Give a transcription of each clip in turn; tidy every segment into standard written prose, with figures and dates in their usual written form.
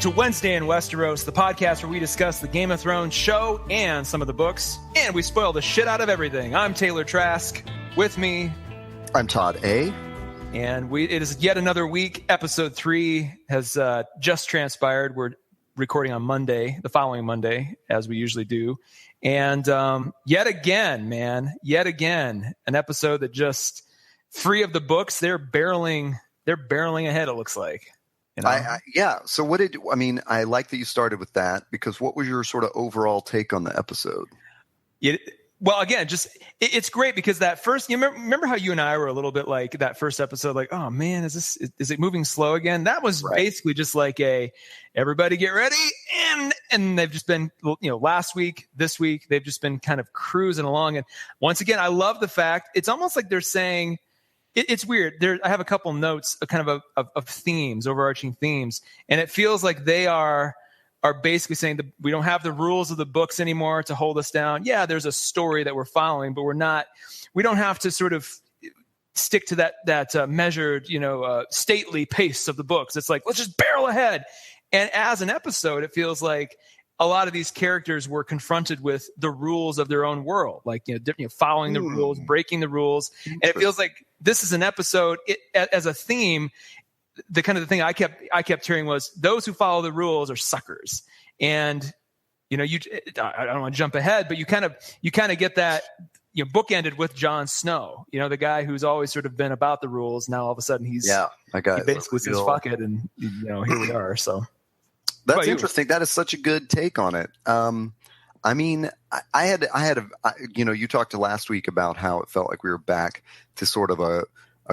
to Wednesday in Westeros, the podcast where we discuss the Game of Thrones show and some of the books, and we spoil the shit out of everything. I'm Taylor Trask. With me, I'm Todd A. And it is yet another week. Episode 3 has just transpired. We're recording on Monday, the following Monday, as we usually do. And yet again, an episode that just free of the books. They're barreling ahead, it looks like. You know? Yeah. So I like that you started with that, because what was your sort of overall take on the episode? Well, again, it's great because that first, you remember how you and I were a little bit like that first episode, like, oh man, is it moving slow again? That was basically just like everybody get ready. And they've just been, last week, this week, they've just been kind of cruising along. And once again, I love the fact it's almost like they're saying, it's weird. I have a couple notes, kind of themes, overarching themes. And it feels like they are basically saying that we don't have the rules of the books anymore to hold us down. Yeah, there's a story that we're following, but we don't have to sort of stick to that measured, stately pace of the books. It's like, let's just barrel ahead. And as an episode, it feels like a lot of these characters were confronted with the rules of their own world, like, following the rules, breaking the rules. And it feels like this is an episode as a theme. The kind of the thing I kept hearing was those who follow the rules are suckers. And, I don't want to jump ahead, but you kind of get that, bookended with Jon Snow, the guy who's always sort of been about the rules. Now all of a sudden he basically says, fuck it. And, here we are. So that's interesting. That is such a good take on it. You talked last week about how it felt like we were back to sort of a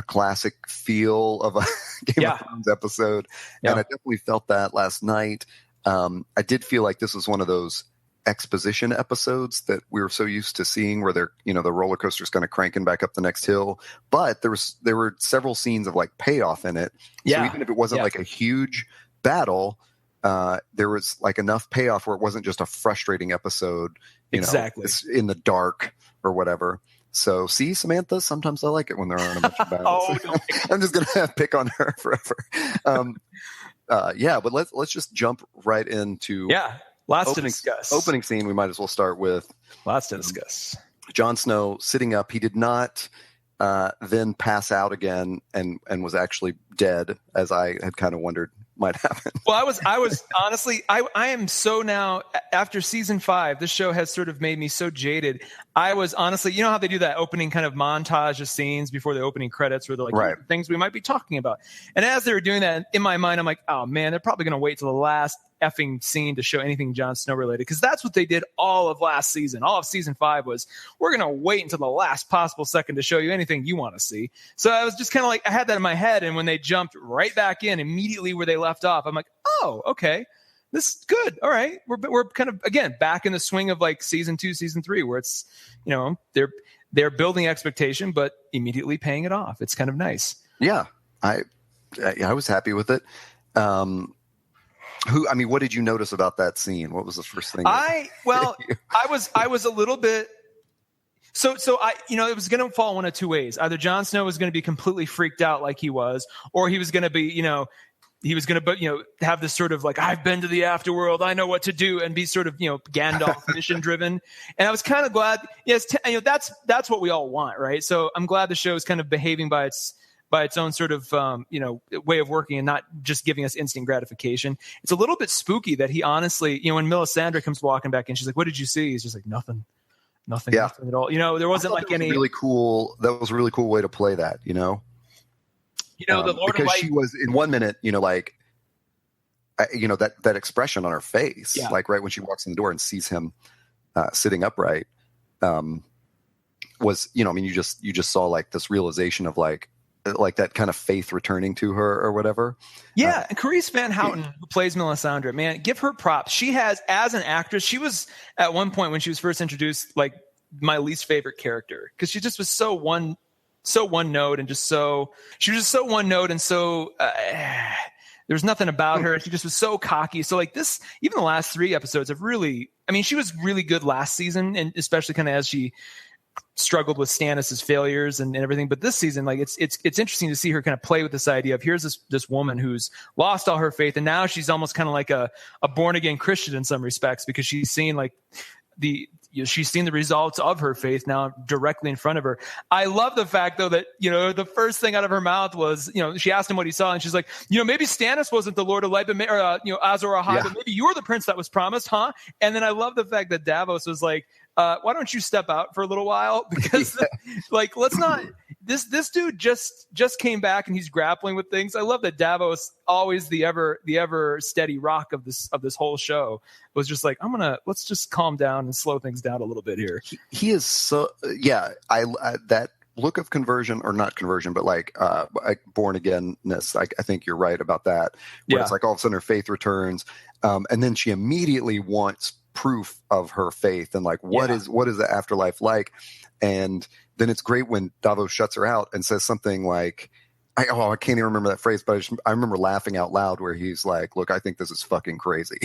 classic feel of a Game of Thrones episode. And I definitely felt that last night. I did feel like this was one of those exposition episodes that we were so used to seeing where they're, the roller coaster's kind of cranking back up the next hill. But there were several scenes of like payoff in it. So even if it wasn't like a huge battle, there was like enough payoff where it wasn't just a frustrating episode, in the dark or whatever. So, see, Samantha, sometimes I like it when there aren't a bunch of battles. I'm just going to pick on her forever. But let's just jump right into lots to discuss. Opening scene, we might as well start with. Lots to discuss. Jon Snow sitting up. He did not then pass out again and was actually dead, as I had kind of wondered might happen. Well, I was honestly, I am so now after season 5, this show has sort of made me so jaded. I was honestly, how they do that opening kind of montage of scenes before the opening credits where they're like, things we might be talking about. And as they were doing that in my mind, I'm like, oh man, they're probably going to wait till the last effing scene to show anything Jon Snow related, because that's what they did all of last season. All of season 5 was, we're going to wait until the last possible second to show you anything you want to see. So I was just kind of like, I had that in my head, and when they jumped right back in immediately where they left off, I'm like, oh, okay, this is good. All right, we're kind of again back in the swing of like season 2, season 3, where it's they're building expectation but immediately paying it off. It's kind of nice. Yeah, I was happy with it. What did you notice about that scene? What was the first thing? I was a little bit. So it was going to fall one of two ways. Either Jon Snow was going to be completely freaked out like he was, or he was going to be, he was going to, have this sort of like, I've been to the afterworld, I know what to do, and be sort of, Gandalf mission driven. And I was kind of glad. Yes, that's what we all want, right? So I'm glad the show is kind of behaving by its own sort of, way of working and not just giving us instant gratification. It's a little bit spooky that he honestly, when Melisandre comes walking back in, she's like, what did you see? He's just like, nothing at all. There wasn't like any really cool. That was a really cool way to play that, the Lord because of Light, she was in 1 minute, that expression on her face, like right when she walks in the door and sees him sitting upright, was, you just saw like this realization of like that kind of faith returning to her or whatever. Yeah. And Carice Van Houten, who plays Melisandre, man, give her props. She has, as an actress, she was at one point when she was first introduced, like my least favorite character. Cause she just was so one note and she was just so one note. And so, there's nothing about her. She just was so cocky. So like this, even the last 3 episodes have really, she was really good last season. And especially kind of as she struggled with Stannis' failures and everything. But this season, like it's interesting to see her kind of play with this idea of here's this woman who's lost all her faith, and now she's almost kind of like a born again Christian in some respects, because she's seen like she's seen the results of her faith now directly in front of her. I love the fact, though, that, the first thing out of her mouth was, she asked him what he saw, and she's like, maybe Stannis wasn't the Lord of Light, but Azor Ahai, but maybe you were the prince that was promised, huh? And then I love the fact that Davos was like, why don't you step out for a little while? Because like, let's not, this dude just came back and he's grappling with things. I love that Davos, always the ever steady rock of this whole show, was just like, let's just calm down and slow things down a little bit here. He is so, yeah. I that look of conversion, or not conversion, but like born againness. I think you're right about that. Where it's like all of a sudden her faith returns, and then she immediately wants proof of her faith and like what is the afterlife like. And then it's great when Davos shuts her out and says something like, I can't even remember that phrase, but I remember laughing out loud where he's like, look, I think this is fucking crazy.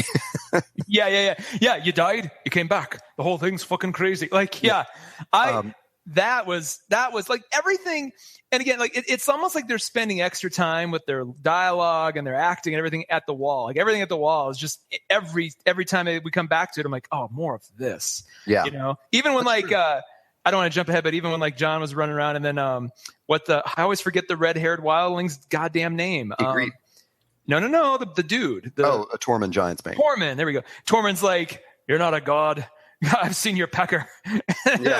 Yeah. You died, you came back, the whole thing's fucking crazy. Like, that was like everything. And again, like it's almost like they're spending extra time with their dialogue and their acting and everything at the wall. Like everything at the wall is just every time we come back to it, I'm like, oh, more of this. Yeah. Even when that's like, true. I don't want to jump ahead, but even when like John was running around and then I always forget the red-haired wildling's goddamn name. No, the dude. A Tormund Giantsbane. Tormund, there we go. Tormund's like, you're not a god. I've seen your pecker.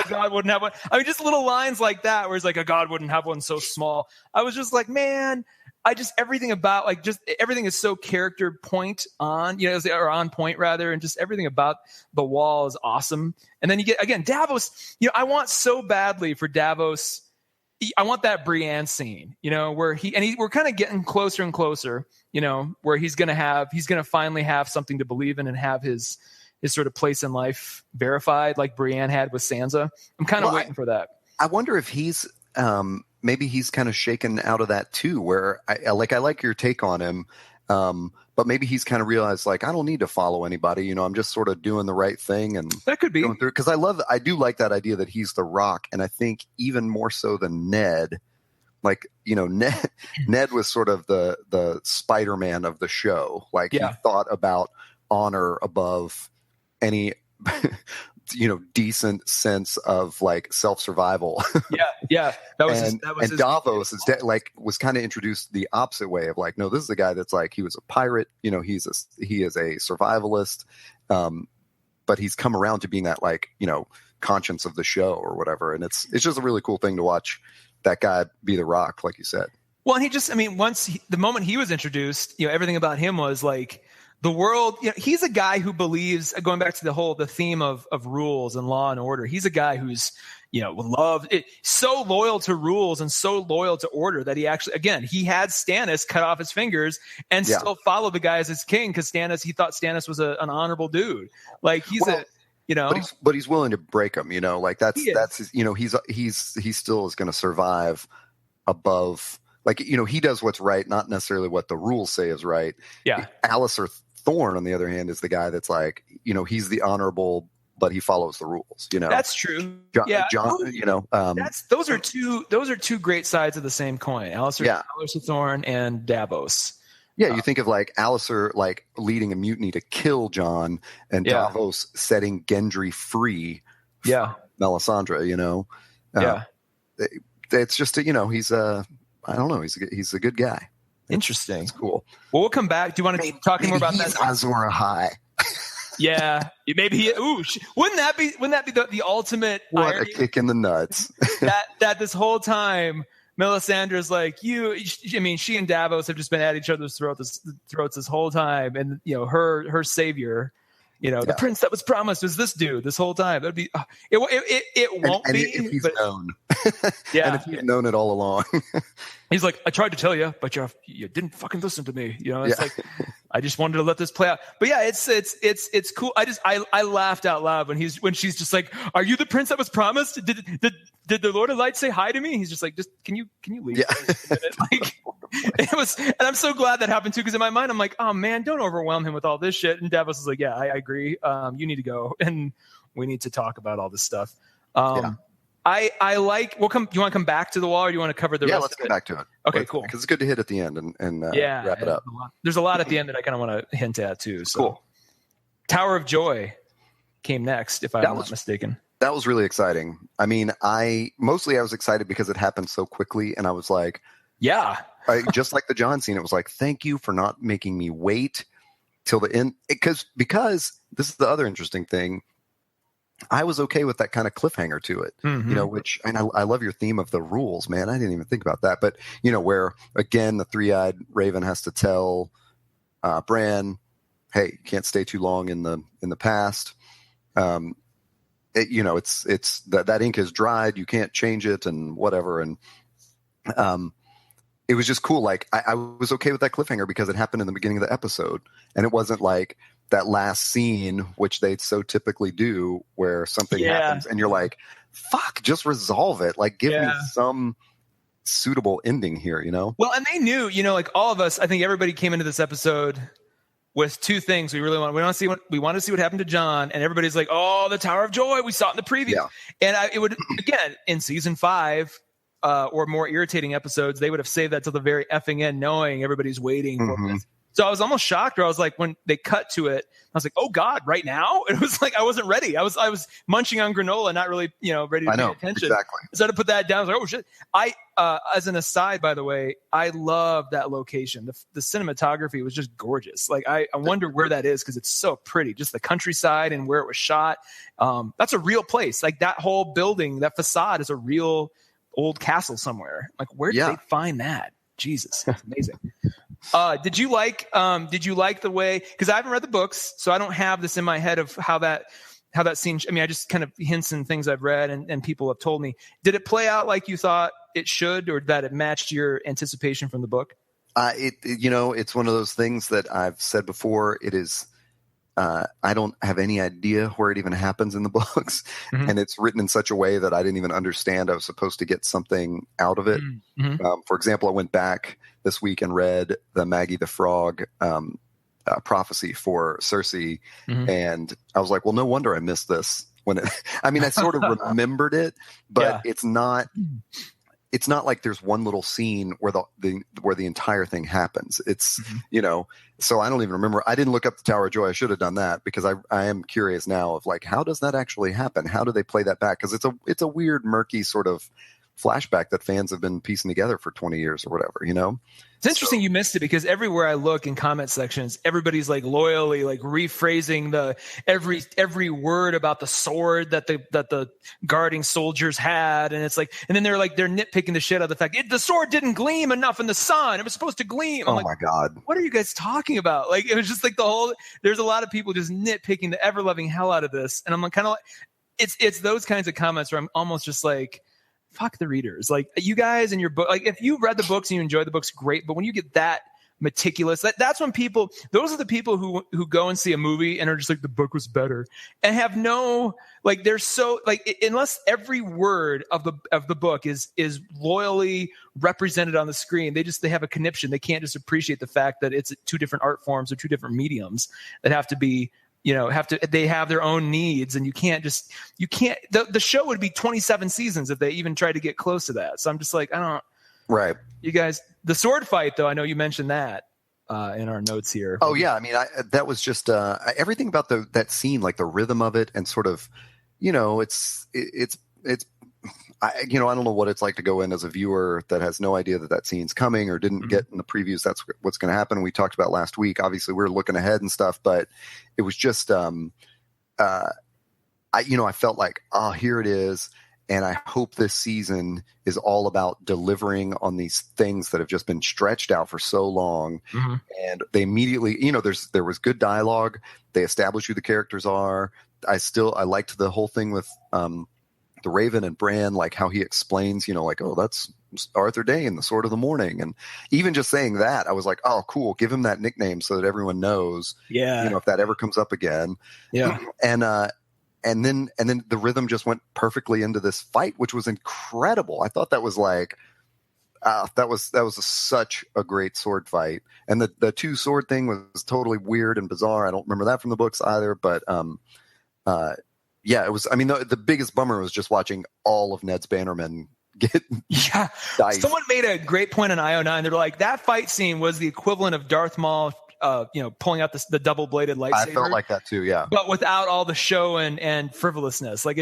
God wouldn't have one. I mean, just little lines like that where it's like a god wouldn't have one so small. I was just like, man, everything about like just everything is so character point on, or on point rather. And just everything about the wall is awesome. And then you get, again, Davos, I want so badly for Davos. I want that Brienne scene, where we're kind of getting closer and closer, where he's going to finally have something to believe in and have his sort of place in life verified, like Brienne had with Sansa. I'm kind of waiting for that. I wonder if he's maybe he's kind of shaken out of that too, where I like your take on him, but maybe he's kind of realized like, I don't need to follow anybody. I'm just sort of doing the right thing, and that could be going through. Because I do like that idea that he's the Rock, and I think even more so than Ned. Like, Ned was sort of the Spider-Man of the show. Like he thought about honor above any decent sense of like self-survival. That was and Davos was kind of introduced the opposite way of like, no, this is a guy that's like, he was a pirate, he is a survivalist, but he's come around to being that like, conscience of the show or whatever. And it's just a really cool thing to watch that guy be the Rock, like you said. Well, and the moment he was introduced, everything about him was like, the world, he's a guy who believes, going back to the theme of rules and law and order. He's a guy who's, so loyal to rules and so loyal to order that he actually, again, he had Stannis cut off his fingers and still followed the guy as his king because he thought Stannis was an honorable dude. Like but he's willing to break him. Like that's his, he still is going to survive above. Like, he does what's right, not necessarily what the rules say is right. Yeah. Alistair Thorne, on the other hand, is the guy that's like, he's the honorable, but he follows the rules. That's true. John, those are two great sides of the same coin. Alistair Thorne and Davos. Yeah, you think of like Alistair like leading a mutiny to kill John, and Davos setting Gendry free. Yeah, Melisandre. It's just he's I don't know. He's a good guy. Interesting. It's cool. Well, we'll come back. Do you want to talk more about that? Azor Ahai. Yeah, maybe he. Wouldn't that be the ultimate? What irony? A kick in the nuts! that this whole time, Melisandre's like she and Davos have just been at each other's throats this whole time, and her savior. The prince that was promised was this dude this whole time. That'd be it won't be if he's known. Yeah, and if he's known it all along. He's like, I tried to tell you, but you didn't fucking listen to me. It's like I just wanted to let this play out. But yeah, it's cool. I laughed out loud when she's just like, are you the prince that was promised? Did the Lord of Light say hi to me? He's just like, can you leave? Yeah. Like it was, and I'm so glad that happened too, because in my mind I'm like, oh man, don't overwhelm him with all this shit. And Davos is like, yeah, I agree. You need to go, and we need to talk about all this stuff. I like. We'll come. You want to come back to the wall, or do you want to cover the rest? Let's come back to it. Okay, cool. Because it's good to hit at the end and wrap it up. There's a lot at the end that I kind of want to hint at too. So. Cool. Tower of Joy came next, if I'm not mistaken. That was really exciting. I mean, I was excited because it happened so quickly, and I was like, yeah, just like the John scene. It was like, thank you for not making me wait till the end, because this is the other interesting thing. I was okay with that kind of cliffhanger to it, which, and I love your theme of the rules, man. I didn't even think about that, but where again, the three-eyed raven has to tell Bran, hey, you can't stay too long in the past. It's that ink is dried. You can't change it and whatever. And, it was just cool. Like I was okay with that cliffhanger because it happened in the beginning of the episode, and it wasn't like that last scene, which they so typically do, where something happens and you're like, fuck, just resolve it. Like, give me some suitable ending here, Well, and they knew, like all of us, I think everybody came into this episode with two things we want to see what happened to John, and everybody's like, oh, the Tower of Joy, we saw it in the preview. Yeah. And it would, again, in season 5, or more irritating episodes, they would have saved that till the very effing end, knowing everybody's waiting for this. So I was almost shocked, where I was like, when they cut to it, I was like, oh God, right now? It was like, I wasn't ready. I was munching on granola, not really, ready to pay attention. Exactly. So to put that down, I was like, oh shit. As an aside, by the way, I love that location. The cinematography was just gorgeous. Like, I wonder where that is, because it's so pretty. Just the countryside and where it was shot. That's a real place. Like, that whole building, that facade is a real old castle somewhere. Like, where did they find that? Jesus, it's amazing. Did you like the way, because I haven't read the books, so I don't have this in my head of how that scene, I mean, I just kind of hints and things I've read and people have told me. Did it play out like you thought it should, or that it matched your anticipation from the book? It's one of those things that I've said before. It is, I don't have any idea where it even happens in the books, and it's written in such a way that I didn't even understand I was supposed to get something out of it. For example, I went back this week and read the Maggie the Frog prophecy for Cersei, and I was like, well, no wonder I missed this. I sort of remembered it, but it's not like there's one little scene where the entire thing happens. It's, so I don't even remember. I didn't look up the Tower of Joy. I should have done that, because I am curious now of like, how does that actually happen? How do they play that back? Because it's a weird, murky sort of flashback that fans have been piecing together for 20 years or whatever, It's interesting you missed it, because everywhere I look in comment sections, everybody's like loyally like rephrasing the every word about the sword that the guarding soldiers had, and it's like, and then they're nitpicking the shit out of the fact the sword didn't gleam enough in the sun. It was supposed to gleam. I'm my God, what are you guys talking about? Like, it was just like there's a lot of people just nitpicking the ever loving hell out of this, and I'm kind of like, it's those kinds of comments where I'm almost just like, fuck the readers. Like, you guys in your book, like, if you read the books and you enjoy the books, great. But when you get that meticulous, that's when those are the people who go and see a movie and are just like, the book was better, and have no, like, they're so like, unless every word of the book is loyally represented on the screen, they have a conniption. They can't just appreciate the fact that it's two different art forms or two different mediums that have to be, they have their own needs, and you can't the show would be 27 seasons if they even tried to get close to that. So I'm just like, right. You guys, the sword fight though, I know you mentioned that in our notes here. Oh yeah. I mean, that was just, everything about that scene, like the rhythm of it, and sort of, it's I don't know what it's like to go in as a viewer that has no idea that scene's coming, or didn't get in the previews that's what's going to happen. We talked about last week. Obviously, we're looking ahead and stuff, but it was just, I felt like, oh, here it is. And I hope this season is all about delivering on these things that have just been stretched out for so long. And they immediately, there was good dialogue. They established who the characters are. I liked the whole thing with, the Raven and Bran, like how he explains, like, oh, that's Arthur Dayne, the Sword of the Morning. And even just saying that, I was like, oh, cool. Give him that nickname so that everyone knows, if that ever comes up again. Yeah. And then the rhythm just went perfectly into this fight, which was incredible. I thought that was like, that was such a great sword fight. And the two sword thing was totally weird and bizarre. I don't remember that from the books either, but, Yeah, it was. I mean, the biggest bummer was just watching all of Ned's Bannermen get diced. Someone made a great point on IO9. They're like, that fight scene was the equivalent of Darth Maul, pulling out the double-bladed lightsaber. I felt like that too, yeah. But without all the show and frivolousness. Like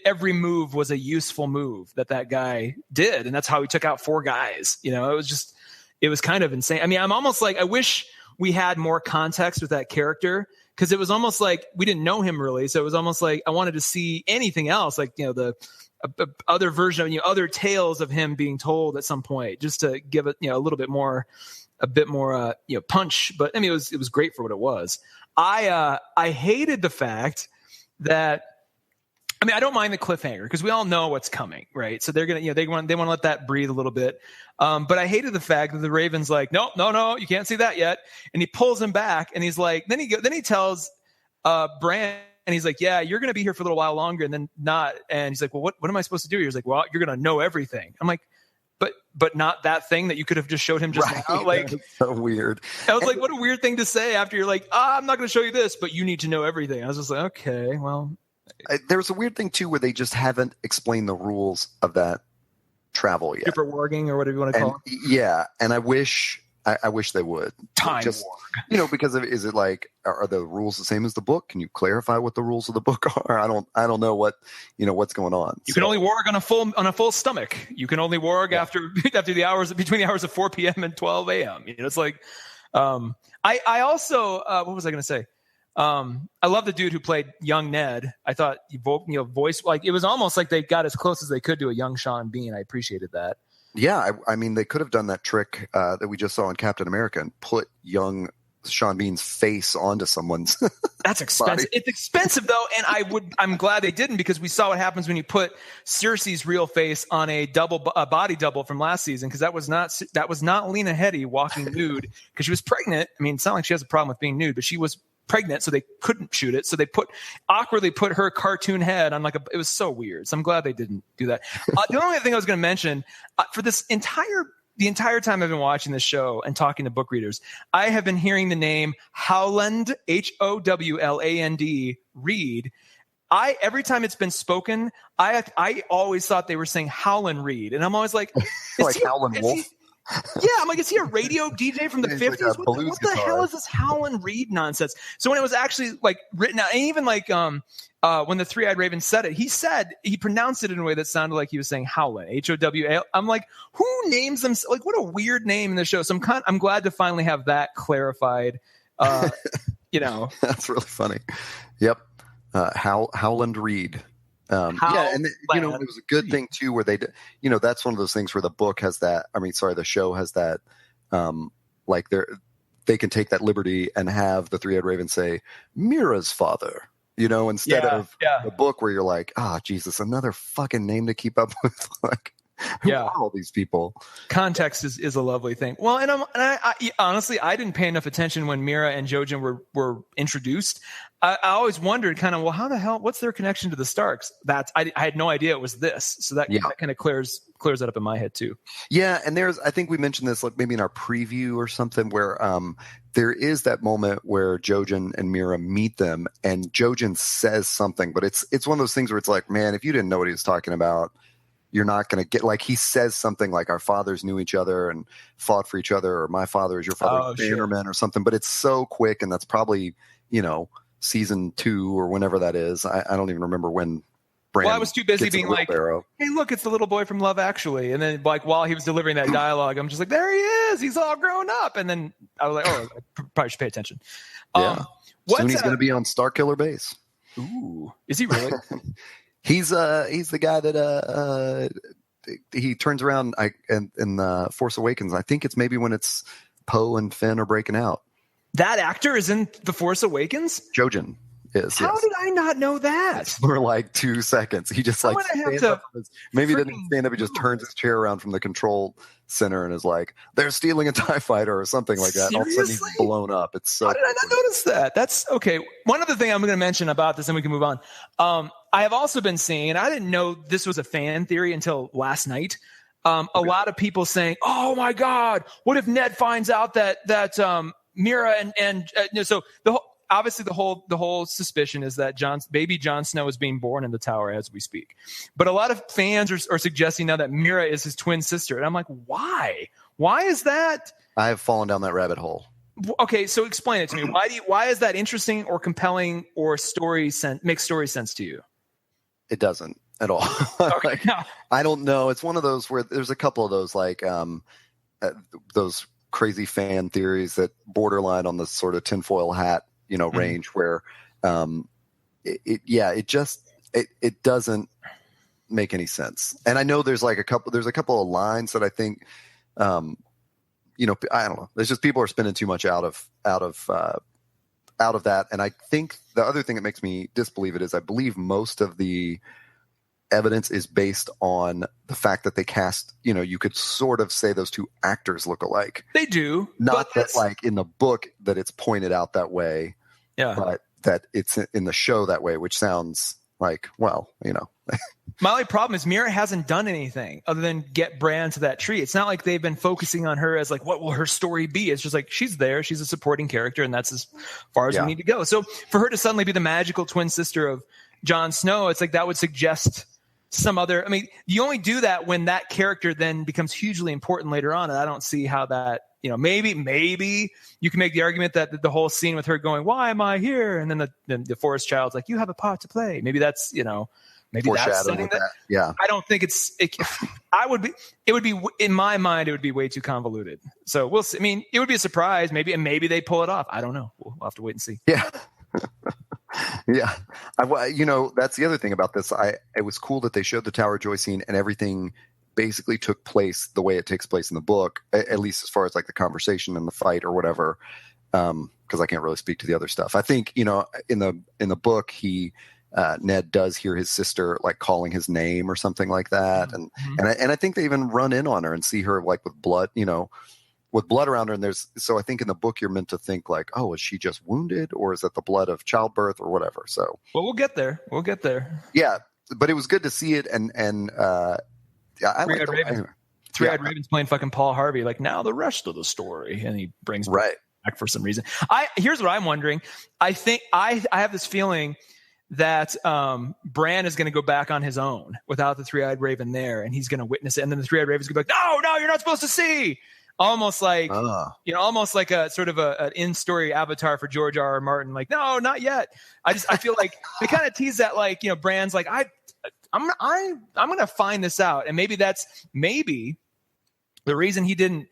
every move was a useful move that guy did, and that's how he took out 4 guys. It was kind of insane. I mean, I'm almost like, I wish we had more context with that character, because it was almost like we didn't know him really. So it was almost like I wanted to see anything else, like, the other version of, other tales of him being told at some point, just to give it, a little bit more, punch. But I mean, it was great for what it was. I hated the fact that, I mean, I don't mind the cliffhanger because we all know what's coming, right? So they're gonna, they want to let that breathe a little bit. But I hated the fact that the Raven's like, no, you can't see that yet, and he pulls him back, and he's like, then he tells Bran, and he's like, yeah, you're gonna be here for a little while longer, and then not, and he's like, well, what am I supposed to do here? He's like, well, you're gonna know everything. I'm like, but not that thing that you could have just showed him just now. Like, so weird. I was like, what a weird thing to say after you're like, I'm not gonna show you this, but you need to know everything. I was just like, okay, well. There was a weird thing too where they just haven't explained the rules of that travel yet. Super warging or whatever you want to call it. Yeah, and I wish they would. Time just, warg. Because is it like, are the rules the same as the book? Can you clarify what the rules of the book are? I don't know what's going on. You can only warg on a full stomach. You can only warg after the hours between the hours of 4 p.m. and 12 a.m. It's like, I also what was I going to say? I love the dude who played young Ned. I thought voice, like, it was almost like they got as close as they could to a young Sean Bean. I appreciated that. Yeah, I mean, they could have done that trick that we just saw in Captain America and put young Sean Bean's face onto someone's. That's expensive. It's expensive though, and I'm glad they didn't, because we saw what happens when you put Cersei's real face on a body double from last season, because that was not Lena Headey walking nude because she was pregnant. I mean, it's not like she has a problem with being nude, but she was pregnant, so they couldn't shoot it. So they awkwardly put her cartoon head on it was so weird. So I'm glad they didn't do that. The only thing I was going to mention for the entire time I've been watching this show and talking to book readers, I have been hearing the name Howland, Howland, Reed. Every time it's been spoken, I always thought they were saying Howland Reed, and I'm always like, like Howland Wolf. Yeah, I'm like, is he a radio DJ from the 50s? Like what the hell is this Howland Reed nonsense? So when it was actually like written out, and even like when the Three-Eyed Raven said it, he pronounced it in a way that sounded like he was saying Howland, Howal. I'm like, who names them? Like, what a weird name in the show. So I'm glad to finally have that clarified. That's really funny. Yep, Howland Reed. Yeah, and it was a good thing too, where they, that's one of those things where the book has that. The show has that. Like they can take that liberty and have the Three-Eyed Raven say Mira's father, instead of the book where you're like, Jesus, another fucking name to keep up with. Like, who are all these people? Context is a lovely thing. Well, and I honestly, I didn't pay enough attention when Mira and Jojen were introduced. I always wondered kind of, well, how the hell, what's their connection to the Starks? I had no idea it was this. So that kind of clears that up in my head too. Yeah. And I think we mentioned this, like maybe in our preview or something, where there is that moment where Jojen and Mira meet them, and Jojen says something, but it's one of those things where it's like, man, if you didn't know what he was talking about, you're not going to get, like, he says something like our fathers knew each other and fought for each other, or my father is your father's bannerman or something, but it's so quick. And that's probably, season 2 or whenever that is. I don't even remember when. Brandon I was too busy being like, hey, look, it's the little boy from Love Actually. And then, like, while he was delivering that dialogue, I'm just like, there he is. He's all grown up. And then I was like, I probably should pay attention. Yeah. Soon he's going to be on Starkiller Base. Ooh. Is he really? He's the guy that he turns around in Force Awakens. I think it's maybe when it's Poe and Finn are breaking out. That actor is in The Force Awakens? Jojen is. How did I not know that? For like 2 seconds. He just like stands up. Maybe he didn't stand up. He just turns his chair around from the control center and is like, they're stealing a TIE fighter or something like that. Seriously? All of a sudden he's blown up. It's so. How did I not notice that? That's okay. One other thing I'm going to mention about this, and we can move on. I have also been seeing, and I didn't know this was a fan theory until last night. A lot of people saying, "Oh my God, what if Ned finds out that Mira and so the whole." obviously the whole suspicion is that baby Jon Snow is being born in the tower as we speak. But a lot of fans are suggesting now that Mira is his twin sister. And I'm like, why? Why is that? I have fallen down that rabbit hole. Okay, so explain it to me. Why is that interesting or compelling or makes story sense to you? It doesn't at all. Okay. Like, I don't know. It's one of those where there's a couple of those like those crazy fan theories that borderline on the sort of tinfoil hat, range where it doesn't make any sense. And I know there's a couple of lines that I think I don't know. There's just people are spending too much out of that. And I think the other thing that makes me disbelieve it is I believe most of the evidence is based on the fact that they cast, you could sort of say those two actors look alike. They do. Not that like in the book that it's pointed out that way. Yeah. But that it's in the show that way, which sounds like, well, My only problem is Mira hasn't done anything other than get Bran to that tree. It's not like they've been focusing on her as like, what will her story be? It's just like, she's there. She's a supporting character, and that's as far as we need to go. So for her to suddenly be the magical twin sister of Jon Snow, it's like that would suggest some other, you only do that when that character then becomes hugely important later on. And I don't see how that, maybe you can make the argument that the whole scene with her going, why am I here? And then the Forest Child's like, you have a part to play. Maybe that's, maybe that's something that I don't think it would be in my mind, it would be way too convoluted. So we'll see. It would be a surprise maybe they pull it off. I don't know. We'll have to wait and see. Yeah. Yeah. That's the other thing about this. It was cool that they showed the Tower of Joy scene and everything basically took place the way it takes place in the book, at least as far as like the conversation and the fight or whatever. Cause I can't really speak to the other stuff. I think, in the book, Ned does hear his sister like calling his name or something like that. Mm-hmm. And I think they even run in on her and see her like with blood, with blood around her. And so I think in the book you're meant to think like, oh, is she just wounded or is that the blood of childbirth or whatever? So, well, we'll get there. Yeah. But it was good to see it. And Three-Eyed Raven's playing fucking Paul Harvey. Like now the rest of the story. And he brings back for some reason. Here's what I'm wondering. I think I have this feeling that Bran is going to go back on his own without the Three-Eyed Raven there, and he's going to witness it. And then the Three-Eyed Raven's going to be like, no, you're not supposed to see. Almost like, almost like a sort of an in-story avatar for George R.R. Martin. Like, no, not yet. I feel like they kind of tease that, like, Bran's like, I'm going to find this out. And maybe the reason he didn't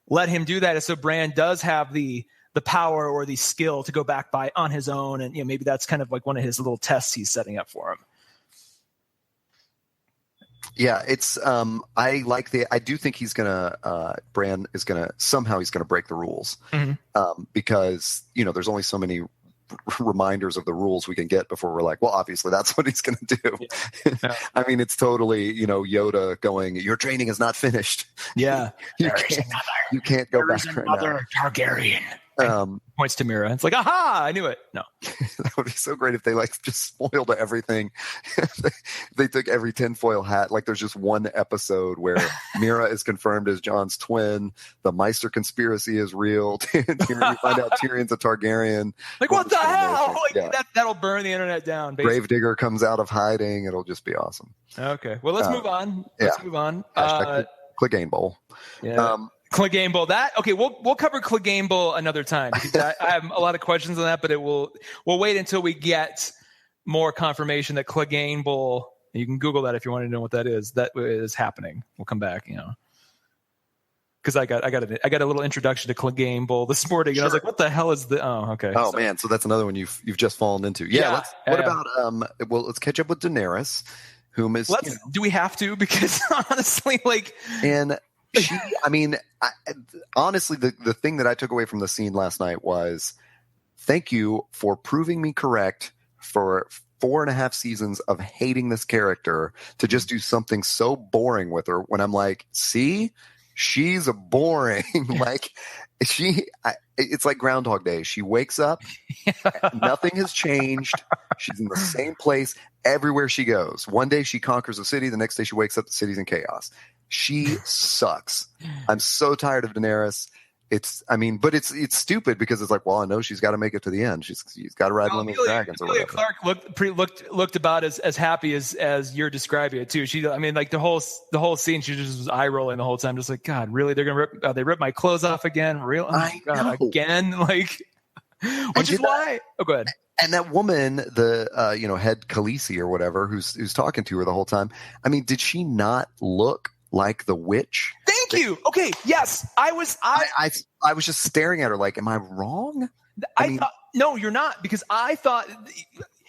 let him do that is so Bran does have the power or the skill to go back by on his own. And, maybe that's kind of like one of his little tests he's setting up for him. Yeah, it's I do think Bran is somehow break the rules. Mm-hmm. Because, there's only so many reminders of the rules we can get before we're like, well, obviously that's what he's going to do. Yeah. It's totally, Yoda going, your training is not finished. Yeah. you can't go back right now. Targaryen. Points to Mira. It's like, aha, I knew it. No. That would be so great if they just spoiled everything. They took every tinfoil hat. Like there's just one episode where Mira is confirmed as Jon's twin. The Meister conspiracy is real. You find out Tyrion's a Targaryen. Like, what the hell? That'll burn the internet down. Basically. Gravedigger comes out of hiding. It'll just be awesome. Okay. Well, let's move on. Move on. Clegane Bowl. Yeah. Clegane Bowl. We'll cover Clegane Bowl another time because I have a lot of questions on that, but we'll wait until we get more confirmation that Clegane Bowl. You can Google that if you want to know what that is. That is happening. We'll come back, because I got a little introduction to Clegane Bowl this morning, and I was like, what the hell is the? Oh, okay. Oh man, so that's another one you've just fallen into. Yeah. About let's catch up with Daenerys, whom is do we have to? Because honestly, honestly, the thing that I took away from the scene last night was thank you for proving me correct for 4.5 seasons of hating this character to just do something so boring with her when I'm like, see, she's boring. It's like Groundhog Day. She wakes up, nothing has changed. She's in the same place everywhere she goes. One day she conquers a city. The next day she wakes up, the city's in chaos. She sucks. I'm so tired of Daenerys. but it's stupid because it's like, well, I know she's got to make it to the end. She's got to ride one of those dragons or whatever. Clark looked about as happy as you're describing it too. She, I mean, like the whole scene, she just was eye rolling the whole time, just like, God, really? They're gonna rip my clothes off again? Real? Oh my God, again? Like, which is why. Oh, go ahead. And that woman, the head Khaleesi or whatever, who's talking to her the whole time. I mean, did she not look like the witch? Thank you. Okay. Yes, I was just staring at her like, am I wrong? I thought, no, you're not, because I thought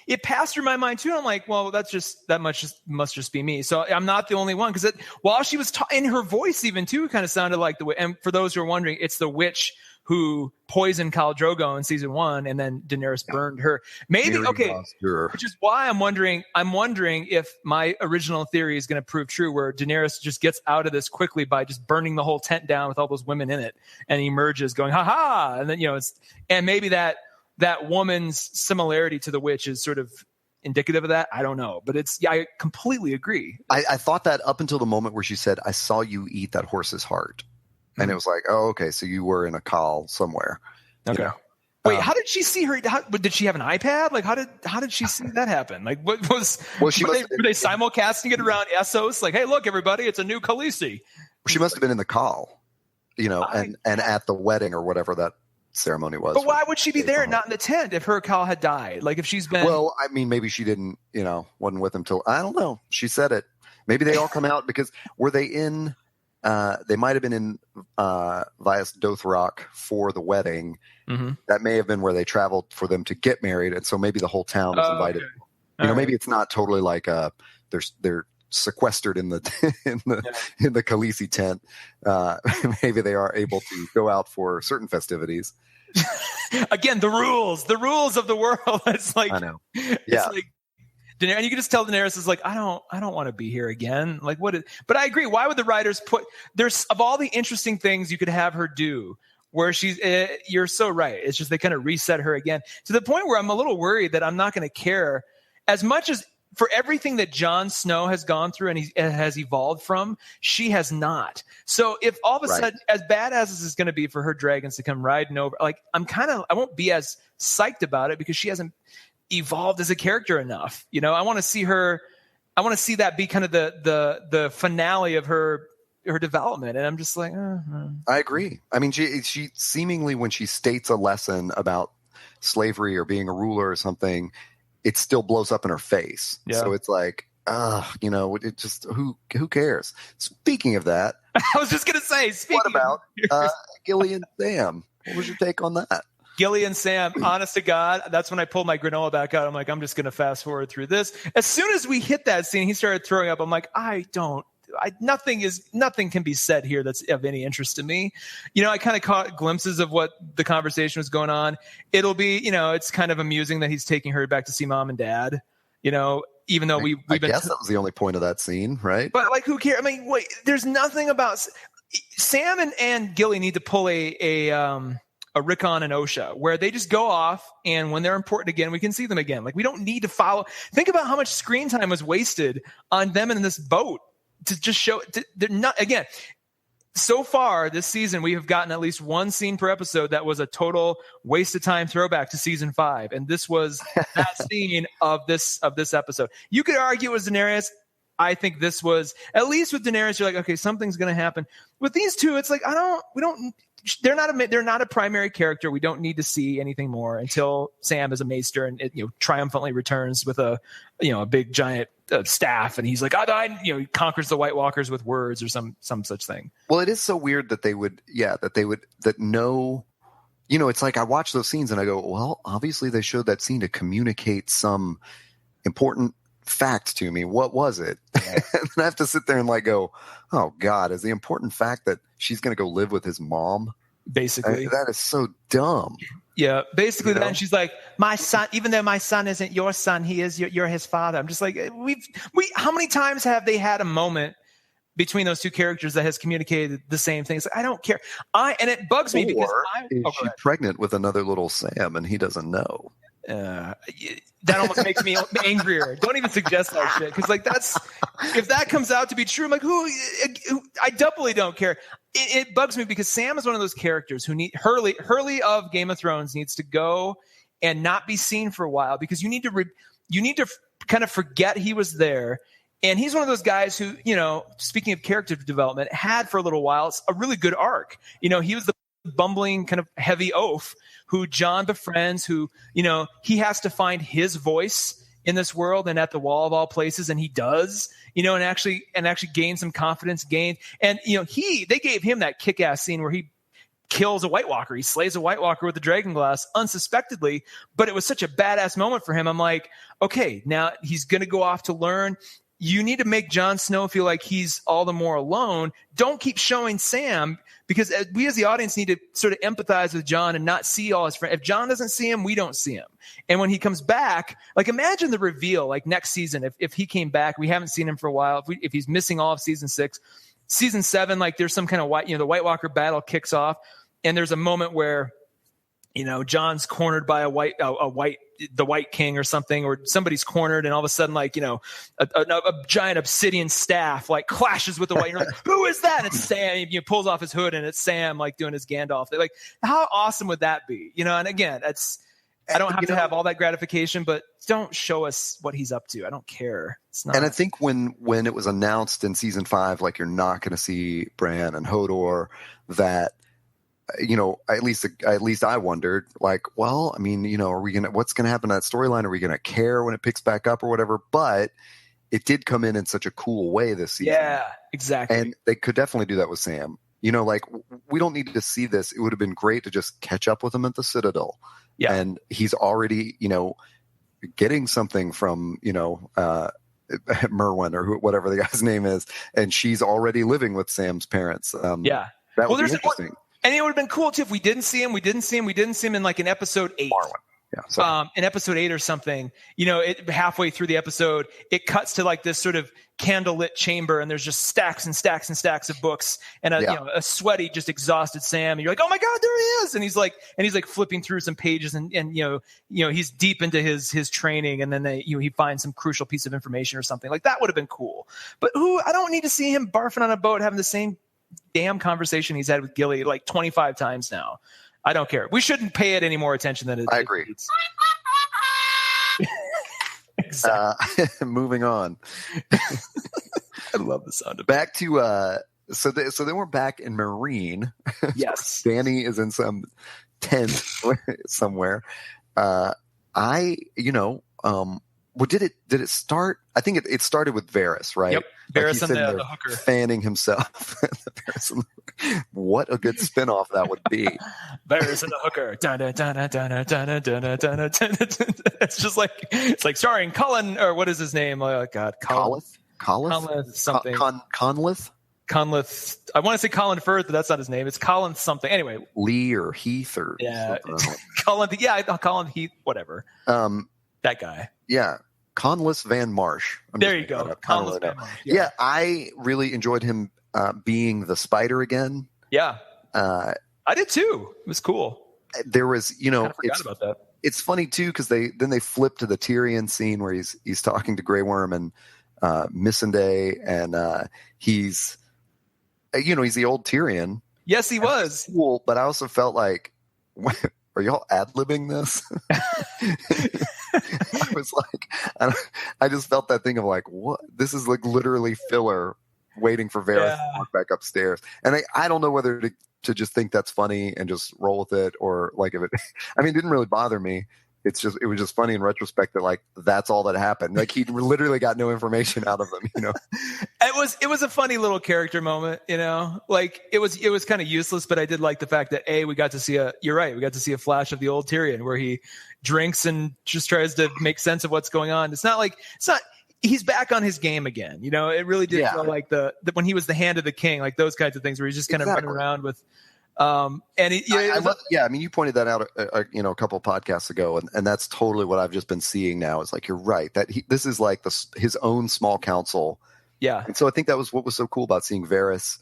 it passed through my mind too. I'm like, well, must just be me. So I'm not the only one, because while she was in her voice even too, kind of sounded like the witch. And for those who are wondering, it's the witch who poisoned Khal Drogo in season 1, and then Daenerys burned her. Maybe which is why I'm wondering if my original theory is going to prove true, where Daenerys just gets out of this quickly by just burning the whole tent down with all those women in it, and emerges going, ha ha, and then and maybe that woman's similarity to the witch is sort of indicative of that. I don't know, but I completely agree. I thought that up until the moment where she said, "I saw you eat that horse's heart." And it was like, oh, okay, so you were in a call somewhere. Okay. Wait, how did she see her? Did she have an iPad? Like, how did she see that happen? Like, what was? Were they simulcasting it around Essos? Like, hey, look, everybody, it's a new Khaleesi. She must have been in the call, and at the wedding or whatever that ceremony was. But why would she be there and not in the tent if her Khal had died? Like, if she's been. Well, I mean, maybe she didn't. Wasn't with him till, I don't know. She said it. Maybe they all come out because were they in? They might have been in Vias Dothrak for the wedding. Mm-hmm. That may have been where they traveled for them to get married, and so maybe the whole town is invited. Okay. Maybe it's not totally like they're sequestered in the in the Khaleesi tent. Maybe they are able to go out for certain festivities. Again, the rules of the world. It's like, I know. Yeah. It's like, and you can just tell Daenerys is like, I don't want to be here again. Like, but I agree. Why would the writers there's, of all the interesting things you could have her do, where you're so right. It's just, they kind of reset her again to the point where I'm a little worried that I'm not going to care as much as for everything that Jon Snow has gone through and he has evolved from, she has not. So if all of a sudden, as bad as this is going to be for her dragons to come riding over, like, I won't be as psyched about it because she hasn't evolved as a character enough. I want to see that be kind of the finale of her development, and I'm just like, I agree. I mean, she seemingly, when she states a lesson about slavery or being a ruler or something, it still blows up in her face. Yeah. So it's like, it just, who cares? Speaking of that, I was just gonna say, what about Gilly and Sam? What was your take on that? Gilly and Sam, honest to God, that's when I pulled my granola back out. I'm like, I'm just going to fast forward through this. As soon as we hit that scene, he started throwing up. I'm like, nothing can be said here that's of any interest to me. I kind of caught glimpses of what the conversation was going on. It'll be, it's kind of amusing that he's taking her back to see mom and dad, even though we've been. I guess that was the only point of that scene, right? But like, who cares? I mean, wait, there's nothing about Sam and Gilly need to pull a Rickon and Osha, where they just go off, and when they're important again, we can see them again. Like, we don't need to follow. Think about how much screen time was wasted on them in this boat to just show. They're not, again, so far this season, we have gotten at least one scene per episode that was a total waste of time throwback to season 5, and this was that scene of this episode. You could argue it was Daenerys. I think this was, at least with Daenerys, you're like, okay, something's going to happen. With these two, it's like, they're not a primary character. We don't need to see anything more until Sam is a maester and triumphantly returns with a big giant staff, and he's like, he conquers the White Walkers with words or some such thing. Well, it is so weird that it's like I watch those scenes and I go, well, obviously they showed that scene to communicate some important fact to me. What was it? Yeah. And I have to sit there and like go, oh God, is the important fact that she's going to go live with his mom? Basically, that is so dumb. Yeah, basically, then she's like, my son, even though my son isn't your son, he is. You're his father. I'm just like, how many times have they had a moment between those two characters that has communicated the same thing? It's like, I don't care. And it bugs me because is she pregnant with another little Sam and he doesn't know? that almost makes me angrier. Don't even suggest that shit. Cause like if that comes out to be true, I'm like, I doubly don't care. It bugs me because Sam is one of those characters who Hurley of Game of Thrones needs to go and not be seen for a while because you need to kind of forget he was there. And he's one of those guys who, speaking of character development, had for a little while a really good arc. He was the bumbling kind of heavy oaf who John befriends, who, he has to find his voice in this world and at the Wall of all places. And he does, and actually gain some confidence gained. And, they gave him that kick-ass scene where he kills a White Walker. He slays a White Walker with the dragon glass unsuspectedly, but it was such a badass moment for him. I'm like, okay, now he's going to go off to learn. You need to make Jon Snow feel like he's all the more alone. Don't keep showing Sam, because we as the audience need to sort of empathize with Jon and not see all his friends. If Jon doesn't see him, we don't see him. And when he comes back, like imagine the reveal, like next season, if he came back, we haven't seen him for a while. If he's missing all of season 6, season 7, like there's some kind of the White Walker battle kicks off. And there's a moment where, Jon's cornered by the White King or something, or somebody's cornered, and all of a sudden, like, a giant obsidian staff like clashes with the White. You're like, who is that? And it's Sam. He pulls off his hood, and it's Sam like doing his Gandalf. Like, how awesome would that be? And again, I don't have to have all that gratification, but don't show us what he's up to. I don't care. It's not. And I think when it was announced in season 5, like you're not going to see Bran and Hodor, that. At least I wondered, like, well, I mean, what's going to happen to that storyline? Are we going to care when it picks back up or whatever? But it did come in such a cool way this season. Yeah, exactly. And they could definitely do that with Sam. Like, we don't need to see this. It would have been great to just catch up with him at the Citadel. Yeah. And he's already, getting something from, Merwin or whatever the guy's name is. And she's already living with Sam's parents. Yeah. That would be interesting. And it would have been cool too if we didn't see him in like in episode 8. Yeah, in episode 8 or something, halfway through the episode, it cuts to like this sort of candlelit chamber, and there's just stacks and stacks and stacks of books, and a sweaty, just exhausted Sam. And you're like, oh my God, there he is! And he's like flipping through some pages, and he's deep into his training, and then he finds some crucial piece of information or something. Like that would have been cool. But I don't need to see him barfing on a boat having the same damn conversation he's had with Gilly like 25 times now. I don't care. We shouldn't pay it any more attention than it. I agree. Exactly. Moving on. I love the sound of back to so then we're back in Marine. Yes. Danny is in some tent somewhere. Well, did it start? I think it started with Varys, right? Yep. Varys and the hooker. Fanning himself. What a good spinoff that would be. Varys and the hooker. It's just like, it's like starring Colin, or what is his name? Oh, God. Conleth something. Conleth? Conleth. I want to say Colin Firth, but that's not his name. It's Colin something. Anyway. Lee or Heath or Colin. Yeah, Colin Heath, whatever. That guy. Yeah. Conleth Van Marsh. There you go. Conleth Van Marsh. Yeah, I really enjoyed him being the spider again. Yeah. I did too. It was cool. There was, I forgot about that. It's funny too, because they flip to the Tyrion scene where he's talking to Grey Worm and Missandei, and he's the old Tyrion. Yes, he was. Cool, but I also felt like, are y'all ad-libbing this? I was like, I just felt that thing of like, what? This is like literally filler waiting for Varys to walk back upstairs. And I don't know whether to just think that's funny and just roll with it, or like if it, I mean, it didn't really bother me. It was just funny in retrospect that like, that's all that happened. Like he literally got no information out of them, It was a funny little character moment, like it was kind of useless, but I did like the fact that we got to see we got to see a flash of the old Tyrion where he drinks and just tries to make sense of what's going on. He's back on his game again. It really did feel like the when he was the hand of the king, like those kinds of things where he's just kind of running around with, I mean, you pointed that out, a couple of podcasts ago, and that's totally what I've just been seeing now. Is like, you're right, that this is like his own small council. Yeah. And so I think that was what was so cool about seeing Varys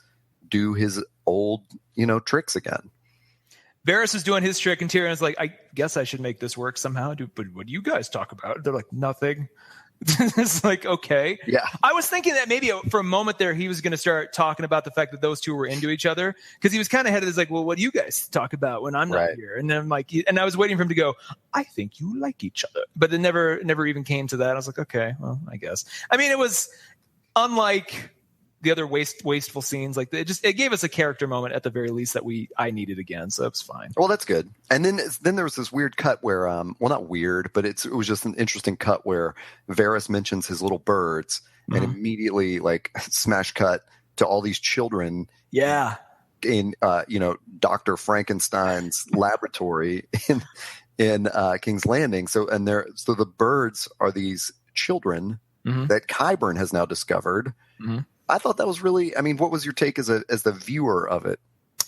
do his old, tricks again. Varys is doing his trick, and Tyrion's like, I guess I should make this work somehow. But what do you guys talk about? They're like, nothing. It's like, okay. Yeah. I was thinking that maybe for a moment there, he was going to start talking about the fact that those two were into each other, because he was kind of headed as like, well, what do you guys talk about when I'm not here? And then I'm like, and I was waiting for him to go, I think you like each other. But it never even came to that. I was like, okay, well, I guess. I mean, it was unlike the other wasteful scenes. Like it gave us a character moment at the very least that I needed again. So it was fine. Well, that's good. And then there was this weird cut where, well, not weird, but it was just an interesting cut where Varys mentions his little birds and immediately like smash cut to all these children. Yeah. In, Dr. Frankenstein's laboratory in King's Landing. So the birds are these children that Qyburn has now discovered. I thought that was really, I mean, what was your take as the viewer of it?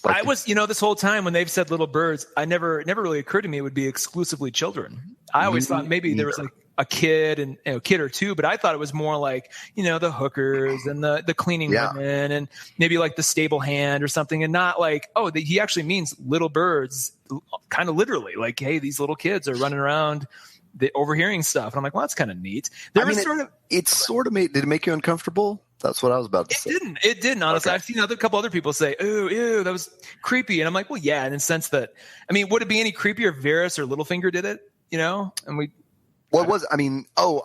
Like, I was, this whole time when they've said little birds, it never really occurred to me it would be exclusively children. I always thought maybe there was like a kid and a kid or two, but I thought it was more like, the hookers and the cleaning women and maybe like the stable hand or something, and not like, he actually means little birds, kind of literally, like, hey, these little kids are running around overhearing stuff. And I'm like, well, that's kind of neat. Did it make you uncomfortable? That's what I was about to say. It didn't, honestly. Okay. I've seen a couple other people say, ew, that was creepy. And I'm like, well, yeah, in the sense that, I mean, would it be any creepier if Varys or Littlefinger did it? And we... Well,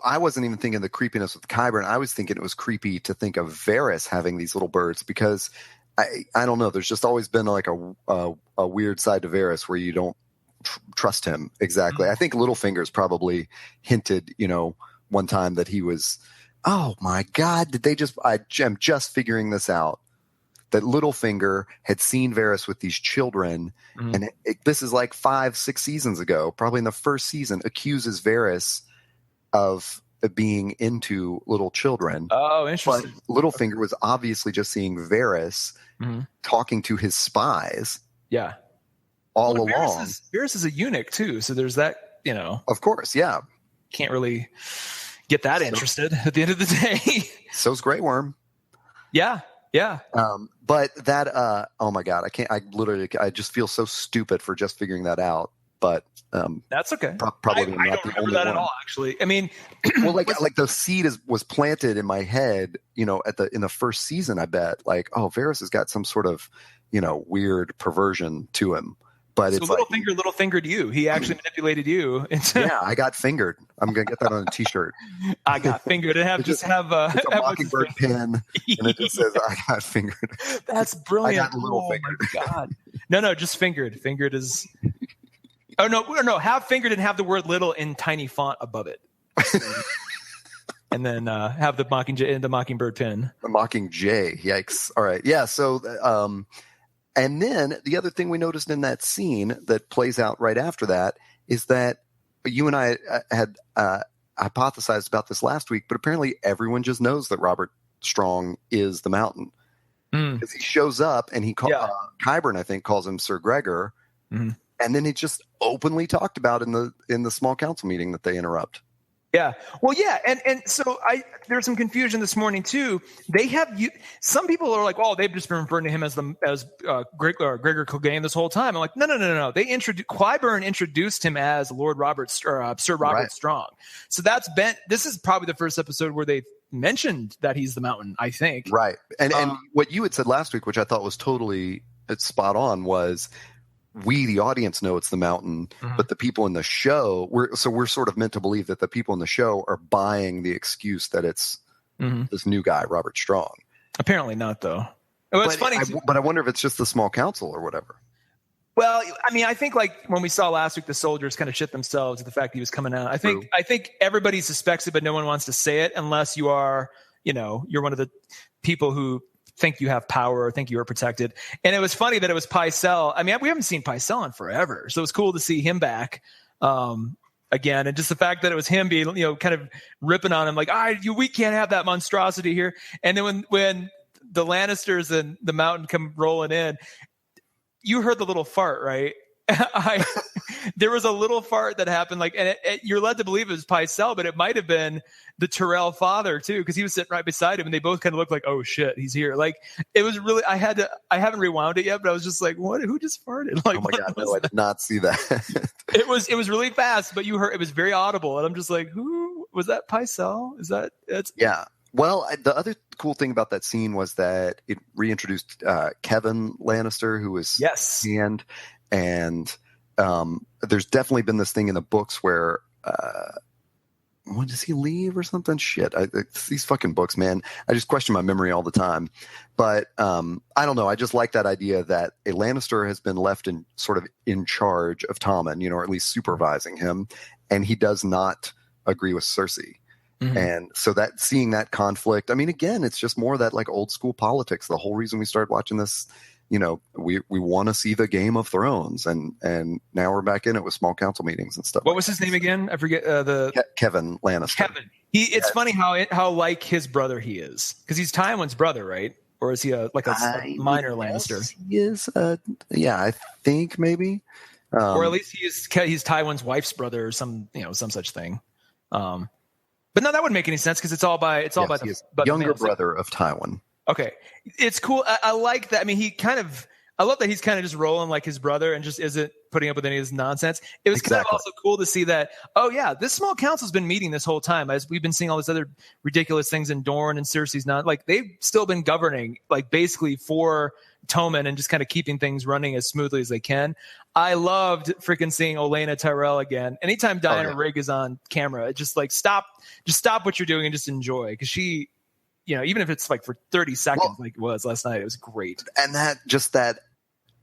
I wasn't even thinking the creepiness with Qyburn. I was thinking it was creepy to think of Varys having these little birds, because I don't know. There's just always been like a weird side to Varys where you don't trust him exactly. I think Littlefinger's probably hinted, one time that he was, oh my God, I'm just figuring this out, that Littlefinger had seen Varys with these children, and this is like 5-6 seasons ago, probably in the first season, accuses Varys of being into little children. Oh, interesting. But Littlefinger was obviously just seeing Varys talking to his spies. Yeah. All along. Varys is a eunuch too, so there's that, Of course, yeah. Can't really get that interested at the end of the day. So's Grey Worm. Yeah. But that, oh my God, I just feel so stupid for just figuring that out. But that's okay. Probably I don't remember that at all, actually. I mean, well, like the seed was planted in my head, in the first season. I bet, like, oh, Varys has got some sort of, weird perversion to him. But so it's little fingered you. He actually manipulated you. Yeah, I got fingered. I'm gonna get that on a T-shirt. I got fingered, and have a Mockingbird pin, and it just says I got fingered. That's brilliant. I got little fingered. My God. No, just fingered. Fingered is. Oh no! Have fingered and have the word "little" in tiny font above it, and then have the Mockingbird pin. The Mockingjay. Yikes! All right, yeah. So. And then the other thing we noticed in that scene that plays out right after that is that you and I had hypothesized about this last week, but apparently everyone just knows that Robert Strong is the Mountain. Because he shows up and Qyburn, I think, calls him Sir Gregor, and then he just openly talked about in the small council meeting that they interrupt. Yeah. Well, yeah. And so there's some confusion this morning too. Some people are like, oh, they've just been referring to him as Gregor Clegane this whole time. I'm like, no. Qyburn introduced him as Sir Robert Strong. So this is probably the first episode where they mentioned that he's the Mountain, I think. Right. And what you had said last week, which I thought was totally spot on, was we, the audience, know it's the Mountain, but the people in the show, we're sort of meant to believe that the people in the show are buying the excuse that it's this new guy, Robert Strong. Apparently not, though. Well, it's funny. But I wonder if it's just the small council or whatever. Well, I mean, I think like when we saw last week, the soldiers kind of shit themselves at the fact he was coming out. I think everybody suspects it, but no one wants to say it unless you are, you're one of the people who think you have power or think you are protected. And it was funny that it was Pycelle. I mean, we haven't seen Pycelle in forever, so it was cool to see him back again. And just the fact that it was him being, kind of ripping on him, like, we can't have that monstrosity here. And then when the Lannisters and the Mountain come rolling in, you heard the little fart, right? There was a little fart that happened, like, and you're led to believe it was Pycelle, but it might have been the Tyrell father too, because he was sitting right beside him, and they both kind of looked like, oh shit, he's here. Like, it was really, I haven't rewound it yet, but I was just like, what? Who just farted? Like, oh my god, no, I did not see that. It was really fast, but you heard it was very audible, and I'm just like, who was that? Pycelle? Is that? Yeah. Well, the other cool thing about that scene was that it reintroduced Kevin Lannister, who was Hand, and there's definitely been this thing in the books where when does he leave or something? Shit, these fucking books, man. I just question my memory all the time. But I don't know. I just like that idea that a Lannister has been left in sort of in charge of Tommen, or at least supervising him, and he does not agree with Cersei. Mm-hmm. And so that seeing that conflict, I mean, again, it's just more that like old school politics. The whole reason we started watching this, we want to see the Game of Thrones, and now we're back in it with small council meetings and stuff. What was his name again? I forget. Kevin Lannister. Kevin. It's funny how like his brother he is, because he's Tywin's brother, right? Or is he a minor Lannister? He is. Yeah, I think maybe. Or at least he's Tywin's wife's brother, or some such thing. But no, that wouldn't make any sense, because it's all by the younger brother of Tywin. Okay, it's cool. I like that. I mean, I love that he's kind of just rolling like his brother and just isn't putting up with any of his nonsense. It was kind of also cool to see that, oh yeah, this small council's been meeting this whole time, as we've been seeing all these other ridiculous things in Dorne, and Cersei's not, like, they've still been governing, like, basically for Tommen and just kind of keeping things running as smoothly as they can. I loved freaking seeing Olenna Tyrell again. Anytime Diana Rigg is on camera, it just like stop what you're doing and just enjoy, because she, even if it's like for 30 seconds, like it was last night, it was great. And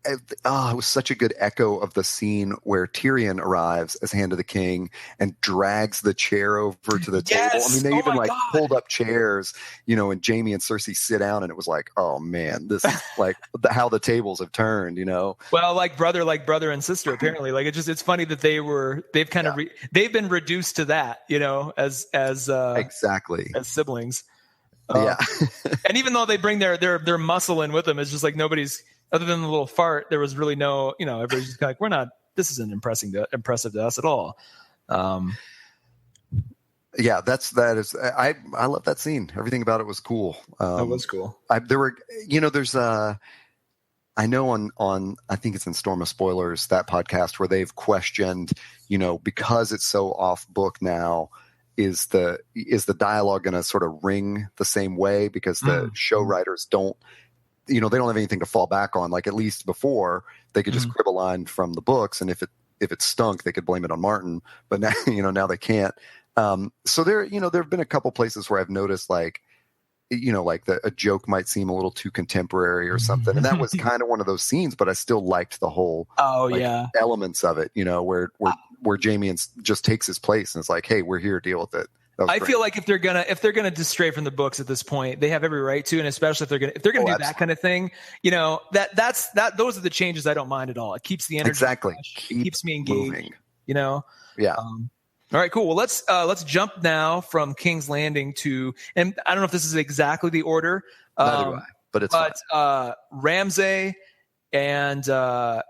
it was such a good echo of the scene where Tyrion arrives as Hand of the King and drags the chair over to the table. I mean, they even pulled up chairs, and Jaime and Cersei sit down, and it was like, oh man, this is like how the tables have turned, Well, like brother and sister, apparently. Like, it's funny that they've kind of they've been reduced to that, as exactly as siblings. Yeah. And even though they bring their muscle in with them, it's just like nobody's, other than the little fart, there was really no, everybody's just kind of like, this isn't impressive to us at all. Yeah, I love that scene. Everything about it was cool. It was cool. There's I know on I think it's in Storm of Spoilers, that podcast, where they've questioned, because it's so off book now, is the dialogue going to sort of ring the same way, because the show writers don't, they don't have anything to fall back on. Like, at least before, they could just crib a line from the books, and if it stunk, they could blame it on Martin. But now, now they can't. So there have been a couple places where I've noticed, like, a joke might seem a little too contemporary or something, and that was kind of one of those scenes. But I still liked the whole elements of it. Where Jaime just takes his place and it's like, hey, we're here, deal with it. I feel like if they're gonna stray from the books at this point, they have every right to, and especially if they're gonna do absolutely. That kind of thing, those are the changes I don't mind at all. It keeps the energy fresh, keeps me engaged. Moving. Yeah. All right, cool. Well, let's jump now from King's Landing to, and I don't know if this is exactly the order. Neither do I, but it's fine. Ramsay and and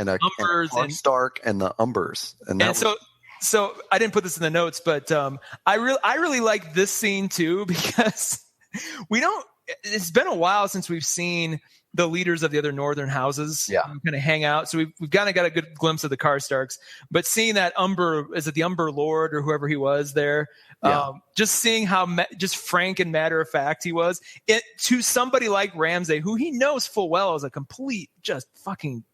Umbers and Stark and the Umbers, and so I didn't put this in the notes, but I really like this scene too, because it's been a while since we've seen the leaders of the other northern houses kind of hang out. So we've kind of got a good glimpse of the Karstarks, but seeing that the Umber Lord or whoever he was there, just seeing how just frank and matter of fact he was to somebody like Ramsay, who he knows full well is a complete just fucking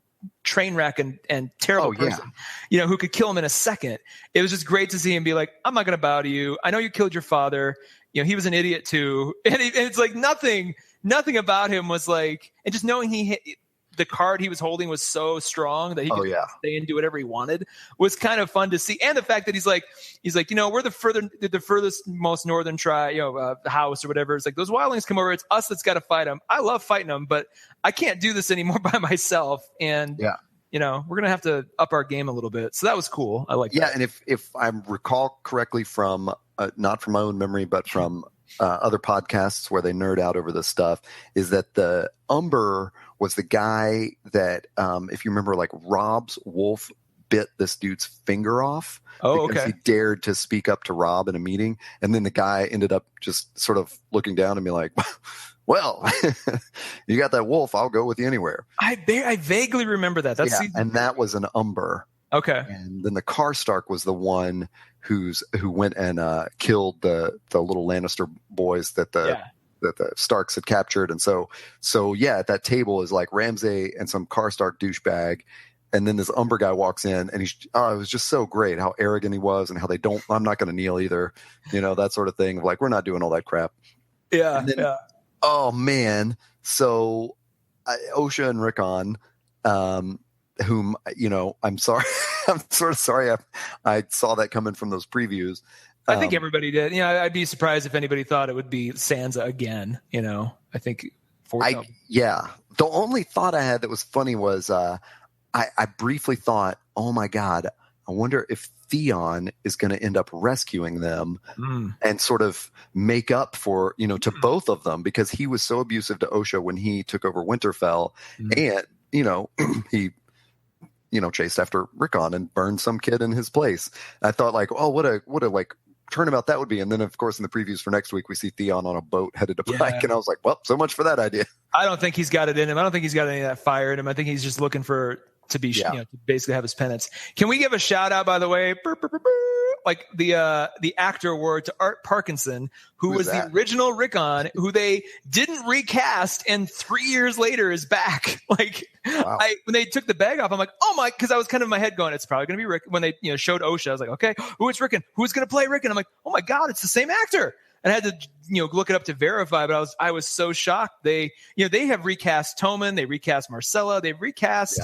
train wreck and terrible person, who could kill him in a second. It was just great to see him be like, I'm not going to bow to you. I know you killed your father. He was an idiot too. And it's like nothing about him was like, and just knowing the card he was holding was so strong that he could stay and do whatever he wanted was kind of fun to see. And the fact that he's like, we're the furthest most northern tribe, house or whatever. It's like those wildlings come over. It's us that's got to fight them. I love fighting them, but I can't do this anymore by myself. And we're going to have to up our game a little bit. So that was cool. I like that. And if I recall correctly from not from my own memory, but from other podcasts where they nerd out over this stuff, is that the Umber was the guy that, if you remember, like Rob's wolf bit this dude's finger off because he dared to speak up to Rob in a meeting. And then the guy ended up just sort of looking down and be like, well, you got that wolf. I'll go with you anywhere. I vaguely remember that. And that was an Umber. Okay. And then the Karstark was the one who went and killed the little Lannister boys that the Starks had captured. And so at that table is like Ramsay and some Karstark douchebag. And then this Umber guy walks in, and it was just so great how arrogant he was, and how I'm not going to kneel either, that sort of thing. Like, we're not doing all that crap. Yeah. And then, oh man. So Osha and Rickon, whom, I'm sorry, I'm sort of sorry I saw that coming from those previews. I think everybody did. I'd be surprised if anybody thought it would be Sansa again. I think. The only thought I had that was funny was I briefly thought, oh my God, I wonder if Theon is going to end up rescuing them and sort of make up for, to both of them, because he was so abusive to Osha when he took over Winterfell, and, he chased after Rickon and burned some kid in his place. I thought, like, oh, what a like turnabout that would be. And then, of course, in the previews for next week, we see Theon on a boat headed to Pike, and I was like, well, so much for that idea. I don't think he's got it in him. I don't think he's got any of that fire in him. I think he's just looking to be, to basically have his penance. Can we give a shout out, by the way, like the actor award to Art Parkinson, who was the original Rickon, who they didn't recast, and 3 years later is back. Like, wow. When they took the bag off, I'm like, oh my, because I was kind of in my head going, it's probably going to be Rick. When they showed Osha, I was like, okay, it's Rickon. Who's going to play Rickon? I'm like, oh my God, it's the same actor. And I had to look it up to verify, but I was so shocked. They have recast Tommen, they recast Marcella, they recast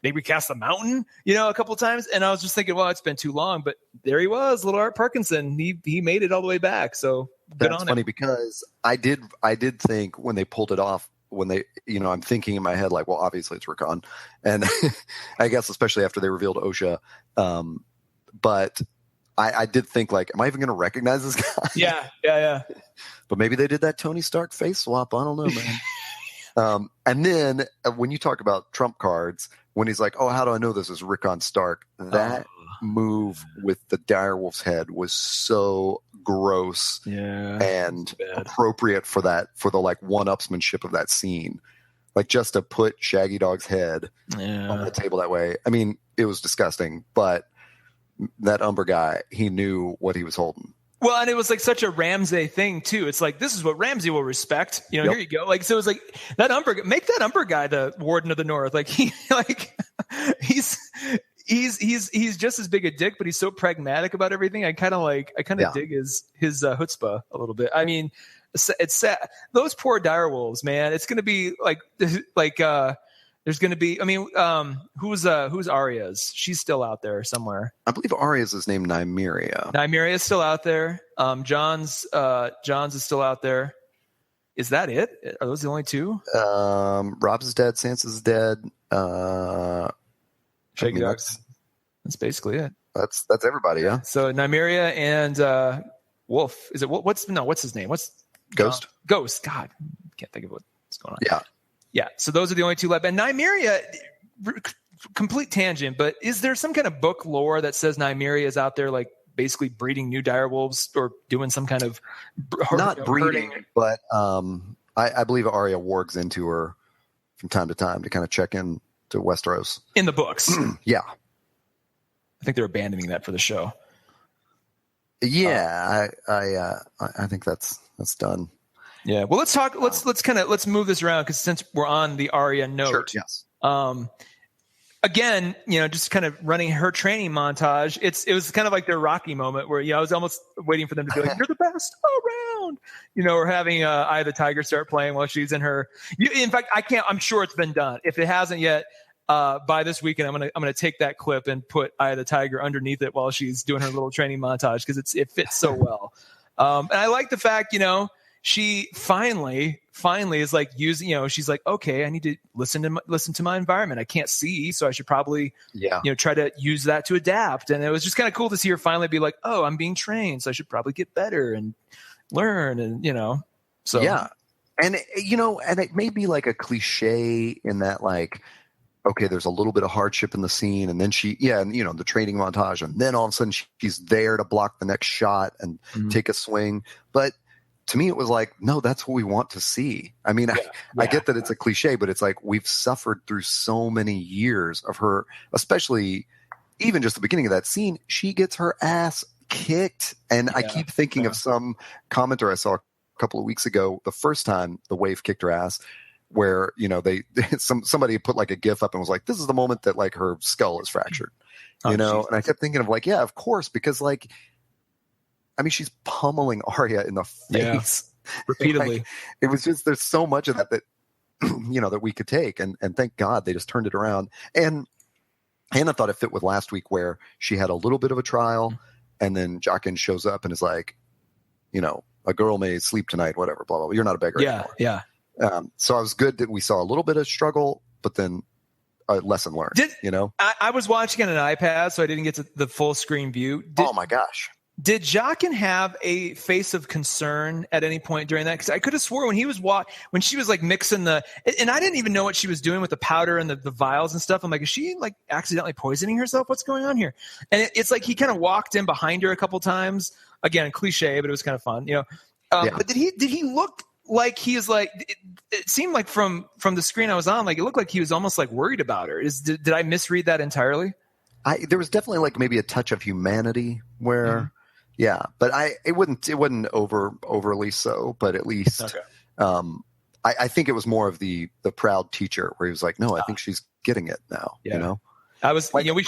the Mountain, a couple of times. And I was just thinking, well, it's been too long, but there he was, little Art Parkinson. He made it all the way back. So that's funny, because I did think when they pulled it off, when they, I'm thinking in my head, like, well, obviously it's Rickon. And I guess especially after they revealed Osha. But I did think, like, am I even going to recognize this guy? Yeah. But maybe they did that Tony Stark face swap. I don't know, man. And then when you talk about trump cards, when he's like, oh, how do I know this is Rickon Stark? That move with the direwolf's head was so gross and appropriate for the like one-upsmanship of that scene. Like, just to put Shaggy Dog's head on the table that way. I mean, it was disgusting, but that Umber guy, he knew what he was holding. Well, and it was like such a Ramsay thing too. It's like, this is what Ramsay will respect. Here you go. Like, so it was like make that Umber guy the Warden of the North. Like, he's just as big a dick, but he's so pragmatic about everything. I kind of dig his chutzpah a little bit. I mean, it's sad. Those poor direwolves, man. It's going to be there's going to be, who's Arya's? She's still out there somewhere. I believe Arya's is named Nymeria. Nymeria is still out there. John's is still out there. Is that it? Are those the only two? Rob's is dead. Sansa's dead. That's basically it. That's everybody. Yeah. So Nymeria and Wolf. Is it what's his name? What's Ghost? Ghost. God, can't think of what's going on. Yeah. Yeah, so those are the only two left. And Nymeria, complete tangent, but is there some kind of book lore that says Nymeria is out there, like, basically breeding new direwolves or doing some kind of not breeding, but I believe Arya wargs into her from time to time to kind of check in to Westeros in the books. Yeah, I think they're abandoning that for the show. Yeah, I think that's done. Yeah. Well, let's talk. Let's move this around, because since we're on the Arya note, sure, yes. Again, just kind of running her training montage. It was kind of like their Rocky moment where I was almost waiting for them to be like, "You're the best around," or having Eye of the Tiger start playing while she's in her. In fact, I'm sure it's been done. If it hasn't yet, by this weekend, I'm gonna take that clip and put Eye of the Tiger underneath it while she's doing her little training montage, because it fits so well. And I like the fact, she finally is like using, she's like, okay, I need to listen to my environment. I can't see, so I should probably, try to use that to adapt. And it was just kind of cool to see her finally be like, oh, I'm being trained, so I should probably get better and learn. And, so. Yeah. And, and it may be like a cliche in that, like, okay, there's a little bit of hardship in the scene, and then the training montage, and then all of a sudden she's there to block the next shot and take a swing. But to me, it was like, no, that's what we want to see. I mean, I get that it's a cliche, but it's like we've suffered through so many years of her, especially even just the beginning of that scene, she gets her ass kicked. And I keep thinking of some commenter I saw a couple of weeks ago, the first time the Wave kicked her ass, where, somebody put like a GIF up and was like, this is the moment that like her skull is fractured, and I kept thinking of like, yeah, of course, because like, I mean, she's pummeling Arya in the face repeatedly. Like, it was just, there's so much of that that we could take, and thank God they just turned it around. And Hannah thought it fit with last week, where she had a little bit of a trial, and then Jaqen shows up and is like, a girl may sleep tonight, whatever, blah blah blah. You're not a beggar anymore. Yeah. So I was good that we saw a little bit of struggle, but then a lesson learned. I was watching on an iPad, so I didn't get to the full screen view. Oh my gosh. Did Jaqen have a face of concern at any point during that? Because I could have swore when when she was like mixing and I didn't even know what she was doing with the powder and the vials and stuff. I'm like, is she like accidentally poisoning herself? What's going on here? And it's like he kind of walked in behind her a couple times. Again, cliche, but it was kind of fun, But did he look like he is like? It seemed like from the screen I was on, like it looked like he was almost like worried about her. Did I misread that entirely? There was definitely like maybe a touch of humanity where. Yeah, but it wasn't overly so, but at least I think it was more of the proud teacher where he was like, no, I think she's getting it now. I was like, we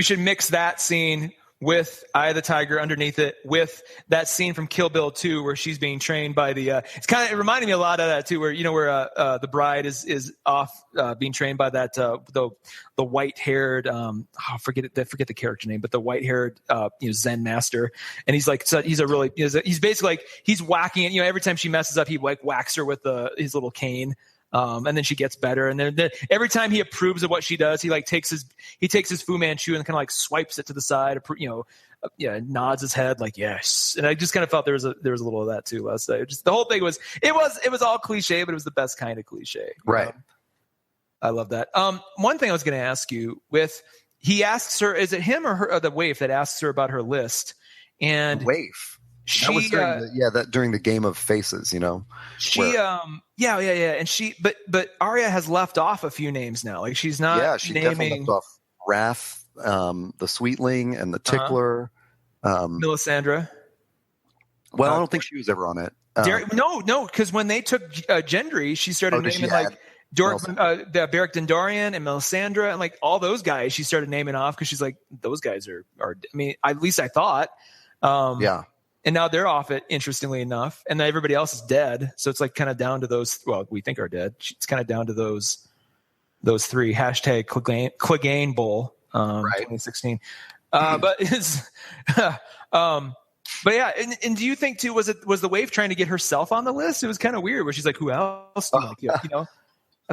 should mix that scene with Eye of the Tiger underneath it, with that scene from Kill Bill 2 where she's being trained by it reminded me a lot of that too, where the bride is off being trained by that the white-haired I forget the character name, but the white-haired Zen master, and he's like, so he's basically like, he's whacking it, every time she messes up he like whacks her with his little cane. And then she gets better, and then every time he approves of what she does, he like takes his Fu Manchu and kind of like swipes it to the side, nods his head like yes. And I just kind of felt there was a little of that too last night. Just the whole thing was all cliche, but it was the best kind of cliche. Right. I love that. One thing I was going to ask you he asks her, is it him or her, the Waif that asks her about her list? And Waif. That was during the Game of Faces, She, and she, but Arya has left off a few names now. Like she's not. Yeah, she definitely left off Wrath, the Sweetling, and the Tickler. Melisandre. Well, I don't think she was ever on it. No, because when they took Gendry, she started naming like Beric Dondarrion and Melisandre and like all those guys. She started naming off because she's like, those guys are. I mean, at least I thought. And now they're off it, interestingly enough, and then everybody else is dead. So it's like kind of down to those. Well, we think are dead. It's kind of down to those three. Hashtag Clegane Bowl, 2016. But it's, but yeah. And do you think too? Was the Waif trying to get herself on the list? It was kind of weird, where she's like, "Who else?" I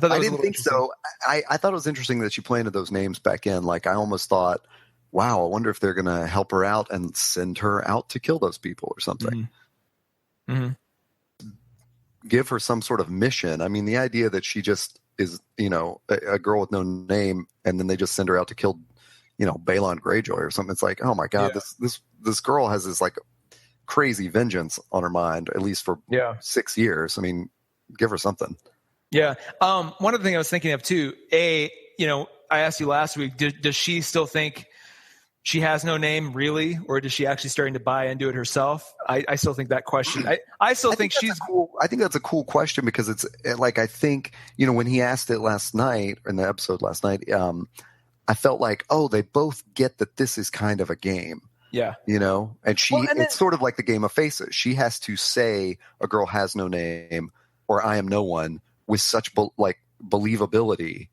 thought I didn't think so. I thought it was interesting that she planted those names back in. Like I almost thought, wow, I wonder if they're going to help her out and send her out to kill those people or something. Give her some sort of mission. I mean, the idea that she just is, a girl with no name, and then they just send her out to kill, Balon Greyjoy or something. It's like, oh my God, this girl has this like crazy vengeance on her mind, at least for 6 years. I mean, give her something. Yeah. One other thing I was thinking of too, I asked you last week, does she still think she has no name really, or is she actually starting to buy into it herself? I still think that question. I think she's cool. I think that's a cool question because it's like, I think, when he asked it last night in the episode last night, I felt like, oh, they both get that this is kind of a game. Yeah. And it's sort of like the Game of Faces. She has to say a girl has no name or I am no one with such believability.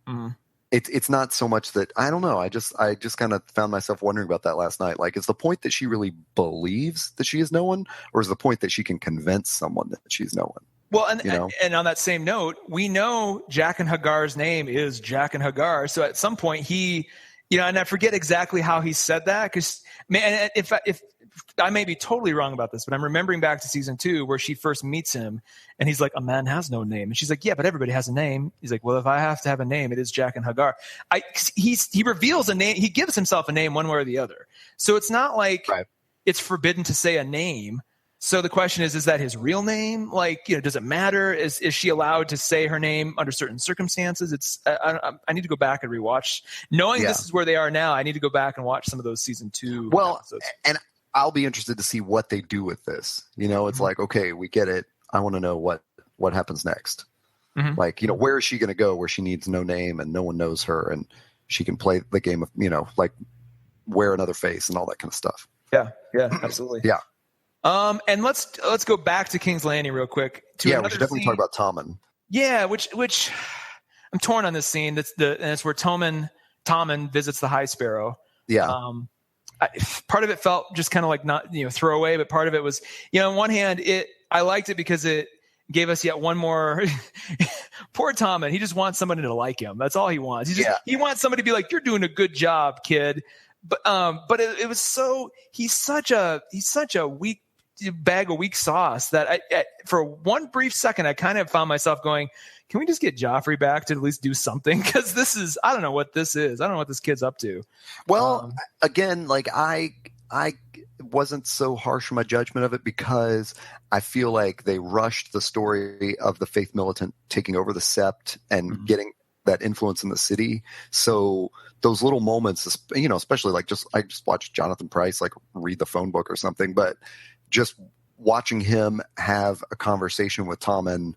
it's not so much that, I don't know. I just kind of found myself wondering about that last night. Like, is the point that she really believes that she is no one, or is the point that she can convince someone that she's no one? Well, and on that same note, we know Jaqen H'ghar's name is Jaqen H'ghar. So at some point he, and I forget exactly how he said that, because, man, if I may be totally wrong about this, but I'm remembering back to season 2 where she first meets him and he's like, a man has no name. And she's like, yeah, but everybody has a name. He's like, well, if I have to have a name, it is Jaqen H'ghar. He reveals a name. He gives himself a name one way or the other. So it's not like it's forbidden to say a name. So the question is that his real name? Like, does it matter? Is she allowed to say her name under certain circumstances? It's I need to go back and rewatch. Knowing this is where they are now, I need to go back and watch some of those season 2 episodes. And I'll be interested to see what they do with this. It's like, okay, we get it. I want to know what happens next. Mm-hmm. Like, where is she going to go where she needs no name and no one knows her and she can play the game of, like wear another face and all that kind of stuff. Yeah, absolutely. Yeah. And let's go back to King's Landing real quick. We should definitely talk about Tommen. Yeah, which I'm torn on this scene. And it's where Tommen visits the High Sparrow. Yeah. Part of it felt just kind of like not throwaway, but part of it was on one hand I liked it because it gave us yet one more. Poor Tommen, he just wants somebody to like him. That's all he wants. He wants somebody to be like, you're doing a good job, kid. But it was so he's such a weak bag of weak sauce that I for one brief second I kind of found myself going, can we just get Joffrey back to at least do something? Because I don't know what this is. I don't know what this kid's up to. Well, again, like I wasn't so harsh in my judgment of it because I feel like they rushed the story of the Faith Militant taking over the Sept and getting that influence in the city. So those little moments, especially like I just watched Jonathan Pryce like read the phone book or something, but just watching him have a conversation with Tommen,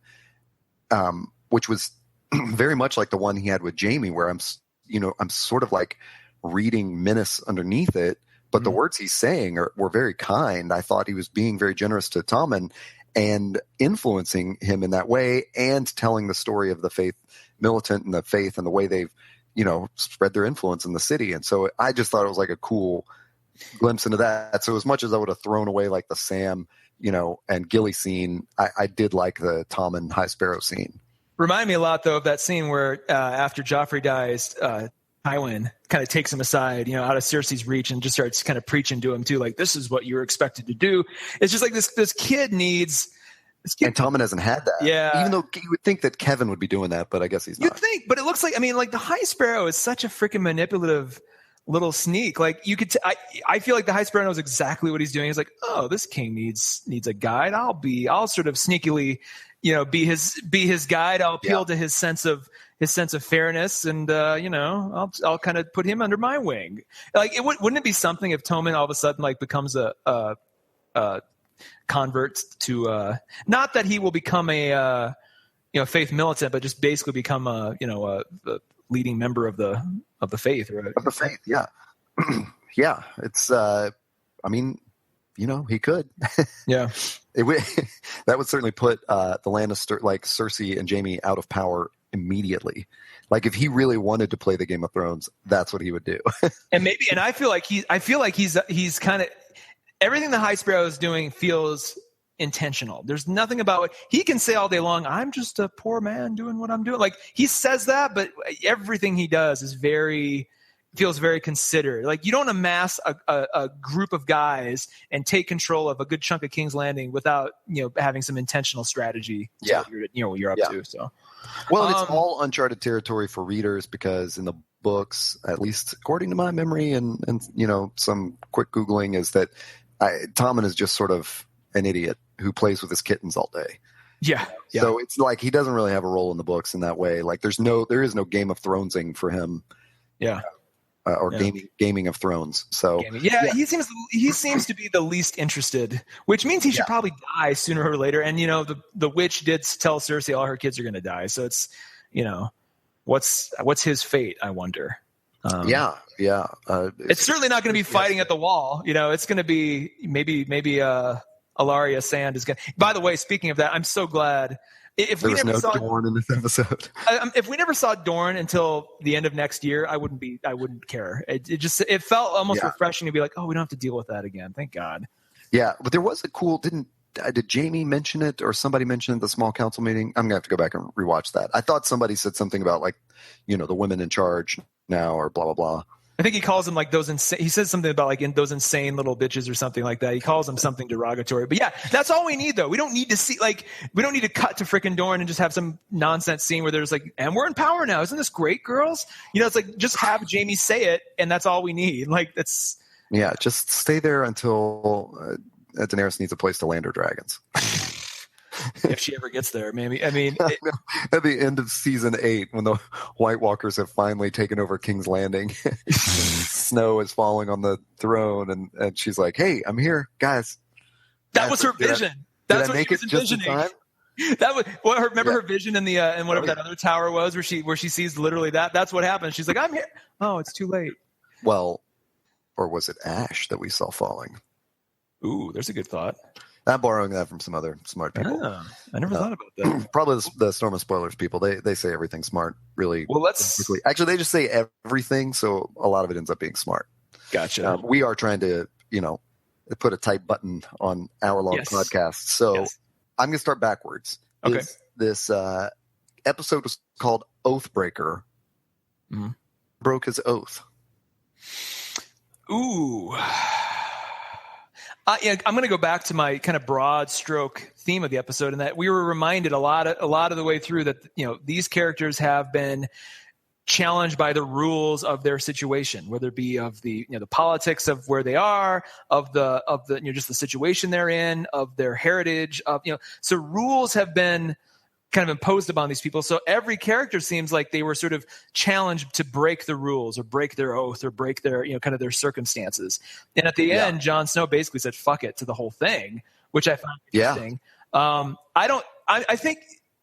which was very much like the one he had with Jaime, where I'm sort of like reading menace underneath it, but the words he's saying were very kind. I thought he was being very generous to Tommen and influencing him in that way and telling the story of the Faith Militant and the Faith and the way they've, spread their influence in the city. And so I just thought it was like a cool glimpse into that. So as much as I would have thrown away like the Sam, and Gilly scene, I did like the Tommen High Sparrow scene. Remind me a lot though of that scene where after Joffrey dies, Tywin kind of takes him aside, out of Cersei's reach and just starts kind of preaching to him too. Like, this is what you're expected to do. It's just like this kid needs. And Tommen hasn't had that. Yeah. Even though you would think that Kevin would be doing that, but I guess he's not. You'd think, but it looks like, like the High Sparrow is such a freaking manipulative little sneak. Like you could, I feel like the High Sparrow knows exactly what he's doing. He's like, oh, this king needs a guide. I'll sort of sneakily, be his guide. I'll appeal to his sense of fairness, and I'll kind of put him under my wing. Like, wouldn't it be something if Tommen all of a sudden like becomes a convert to not that he will become a Faith Militant, but just basically become a leading member of the faith, right? Of the faith, yeah. Yeah, it's he could. Yeah. That would certainly put the Lannister, like Cersei and Jaime, out of power immediately. Like if he really wanted to play the Game of Thrones, that's what he would do. And I feel like he's kind of everything the High Sparrow is doing feels intentional. There's nothing about it. He can say all day long, I'm just a poor man doing what I'm doing. Like he says that, but everything he does feels very considered. Like you don't amass a group of guys and take control of a good chunk of King's Landing without, having some intentional strategy. Yeah. What you're up to. So, well, it's all uncharted territory for readers because in the books, at least according to my memory and some quick Googling, is that Tommen is just sort of an idiot who plays with his kittens all day. Yeah. So it's like he doesn't really have a role in the books in that way. Like there is no Game of Thronesing for him. Yeah. Gaming of Thrones. So he seems to be the least interested, which means he should probably die sooner or later. And the witch did tell Cersei all her kids are going to die. So it's what's his fate? I wonder. It's certainly not going to be fighting at the wall. It's going to be maybe Ilaria Sand is going to. By the way, speaking of that, I'm so glad If there we was never no saw Dorne in this episode. If we never saw Dorne until the end of next year, I wouldn't care. It felt almost refreshing to be like, oh, we don't have to deal with that again. Thank God. Yeah, but there was a cool. Did Jamie mention it or somebody mention it at the small council meeting? I'm gonna have to go back and rewatch that. I thought somebody said something about like, the women in charge now or blah blah blah. I think he calls them like those insane. He says something about like those insane little bitches or something like that. He calls them something derogatory. But yeah, that's all we need though. We don't need to cut to freaking Dorne and just have some nonsense scene where there's like, and we're in power now. Isn't this great, girls? It's like just have Jamie say it, and that's all we need. Like that's. Yeah, just stay there until Daenerys needs a place to land her dragons. If she ever gets there, maybe. I mean, at the end of season 8, when the White Walkers have finally taken over King's Landing, snow is falling on the throne, and she's like, "Hey, I'm here, guys." That was her vision. That's what she was envisioning. That was her vision in the in whatever that other tower was, where she sees literally that. That's what happened. She's like, "I'm here." Oh, it's too late. Well, or was it ash that we saw falling? Ooh, there's a good thought. I'm borrowing that from some other smart people. I never thought about that. Probably the Storm of Spoilers people. They say everything smart, really. Well, quickly. Actually, they just say everything, so a lot of it ends up being smart. Gotcha. We are trying to, put a tight button on hour-long podcasts. So I'm going to start backwards. Okay. This episode was called Oathbreaker. Mm-hmm. Broke his oath. Ooh. I'm going to go back to my kind of broad stroke theme of the episode, in that we were reminded a lot of the way through that these characters have been challenged by the rules of their situation, whether it be of the the politics of where they are, of the just the situation they're in, of their heritage, so rules have been kind of imposed upon these people. So every character seems like they were sort of challenged to break the rules or break their oath or break their, kind of their circumstances. And at the end, Jon Snow basically said, fuck it to the whole thing, which I found interesting. I think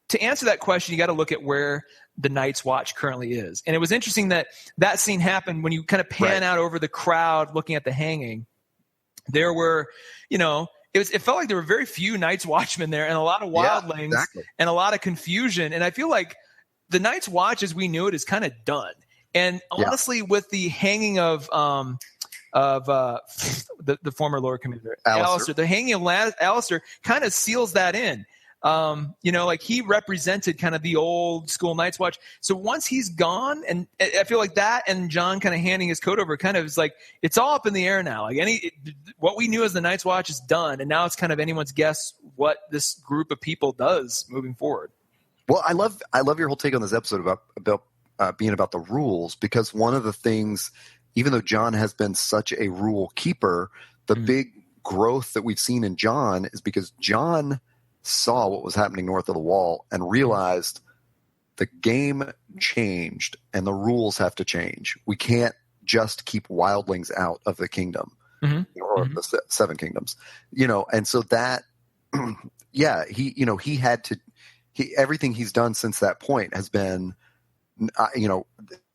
to answer that question, you got to look at where the Night's Watch currently is. And it was interesting that scene happened when you kind of pan out over the crowd looking at the hanging. There were, it felt like there were very few Night's Watchmen there, and a lot of wildlings and a lot of confusion. And I feel like the Night's Watch, as we knew it, is kind of done. And honestly, with the hanging of the former Lord Commander Alistair, the hanging of Alistair kind of seals that in. Like he represented kind of the old school Night's Watch. So once he's gone, and I feel like that and Jon kind of handing his coat over kind of is like, it's all up in the air now. Like what we knew as the Night's Watch is done. And now it's kind of anyone's guess what this group of people does moving forward. Well, I love your whole take on this episode about being about the rules, because one of the things, even though Jon has been such a rule keeper, the big growth that we've seen in Jon is because Jon saw what was happening north of the wall and realized the game changed and the rules have to change. We can't just keep wildlings out of the kingdom or the 7 kingdoms, and so that, he had to, everything he's done since that point has been,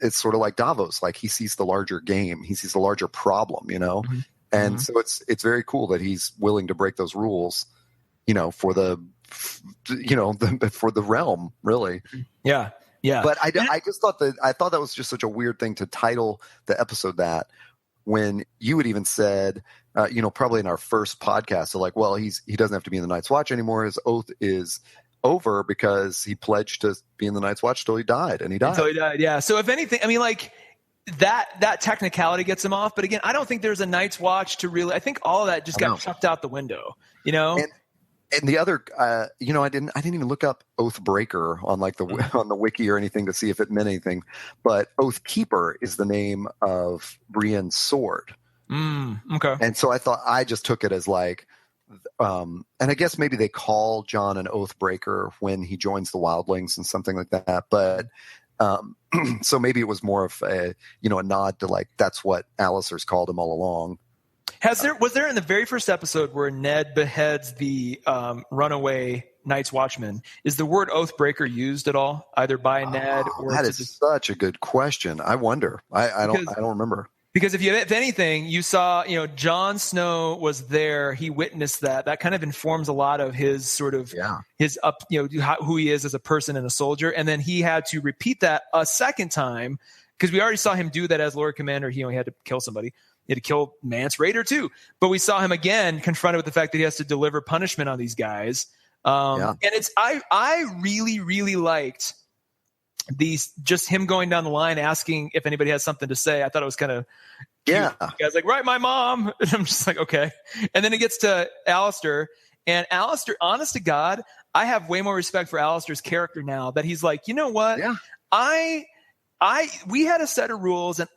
it's sort of like Davos, like he sees the larger game, he sees the larger problem, and so it's very cool that he's willing to break those rules, for the realm, really. Yeah. But I just thought that was just such a weird thing to title the episode that, when you had even said, probably in our first podcast, so like, well, he doesn't have to be in the Night's Watch anymore. His oath is over because he pledged to be in the Night's Watch till he died, and he died. Until he died, yeah. So if anything, I mean, like that technicality gets him off. But again, I don't think there's a Night's Watch to really. I think all of that just got chucked out the window. And the other, I didn't even look up Oathbreaker on like on the wiki or anything to see if it meant anything. But Oathkeeper is the name of Brienne's sword. Okay. And so I just took it as like, and I guess maybe they call Jon an Oathbreaker when he joins the Wildlings and something like that. But so maybe it was more of a nod to like that's what Alistair's called him all along. Was there in the very first episode where Ned beheads the runaway Night's Watchman, is the word Oathbreaker used at all, either by Ned or that is such a good question. I wonder. I don't remember. Because if anything, you saw, Jon Snow was there. He witnessed that. That kind of informs a lot of his sort of his who he is as a person and a soldier. And then he had to repeat that a second time because we already saw him do that as Lord Commander. He had to kill somebody. He had to kill Mance Rayder too. But we saw him again confronted with the fact that he has to deliver punishment on these guys. And I really, really liked just him going down the line asking if anybody has something to say. I thought it was kind of cute. The guy's like, right, my mom. And I'm just like, okay. And then it gets to Alistair, and Alistair, honest to God, I have way more respect for Alistair's character now that he's like, you know what? Yeah. We had a set of rules and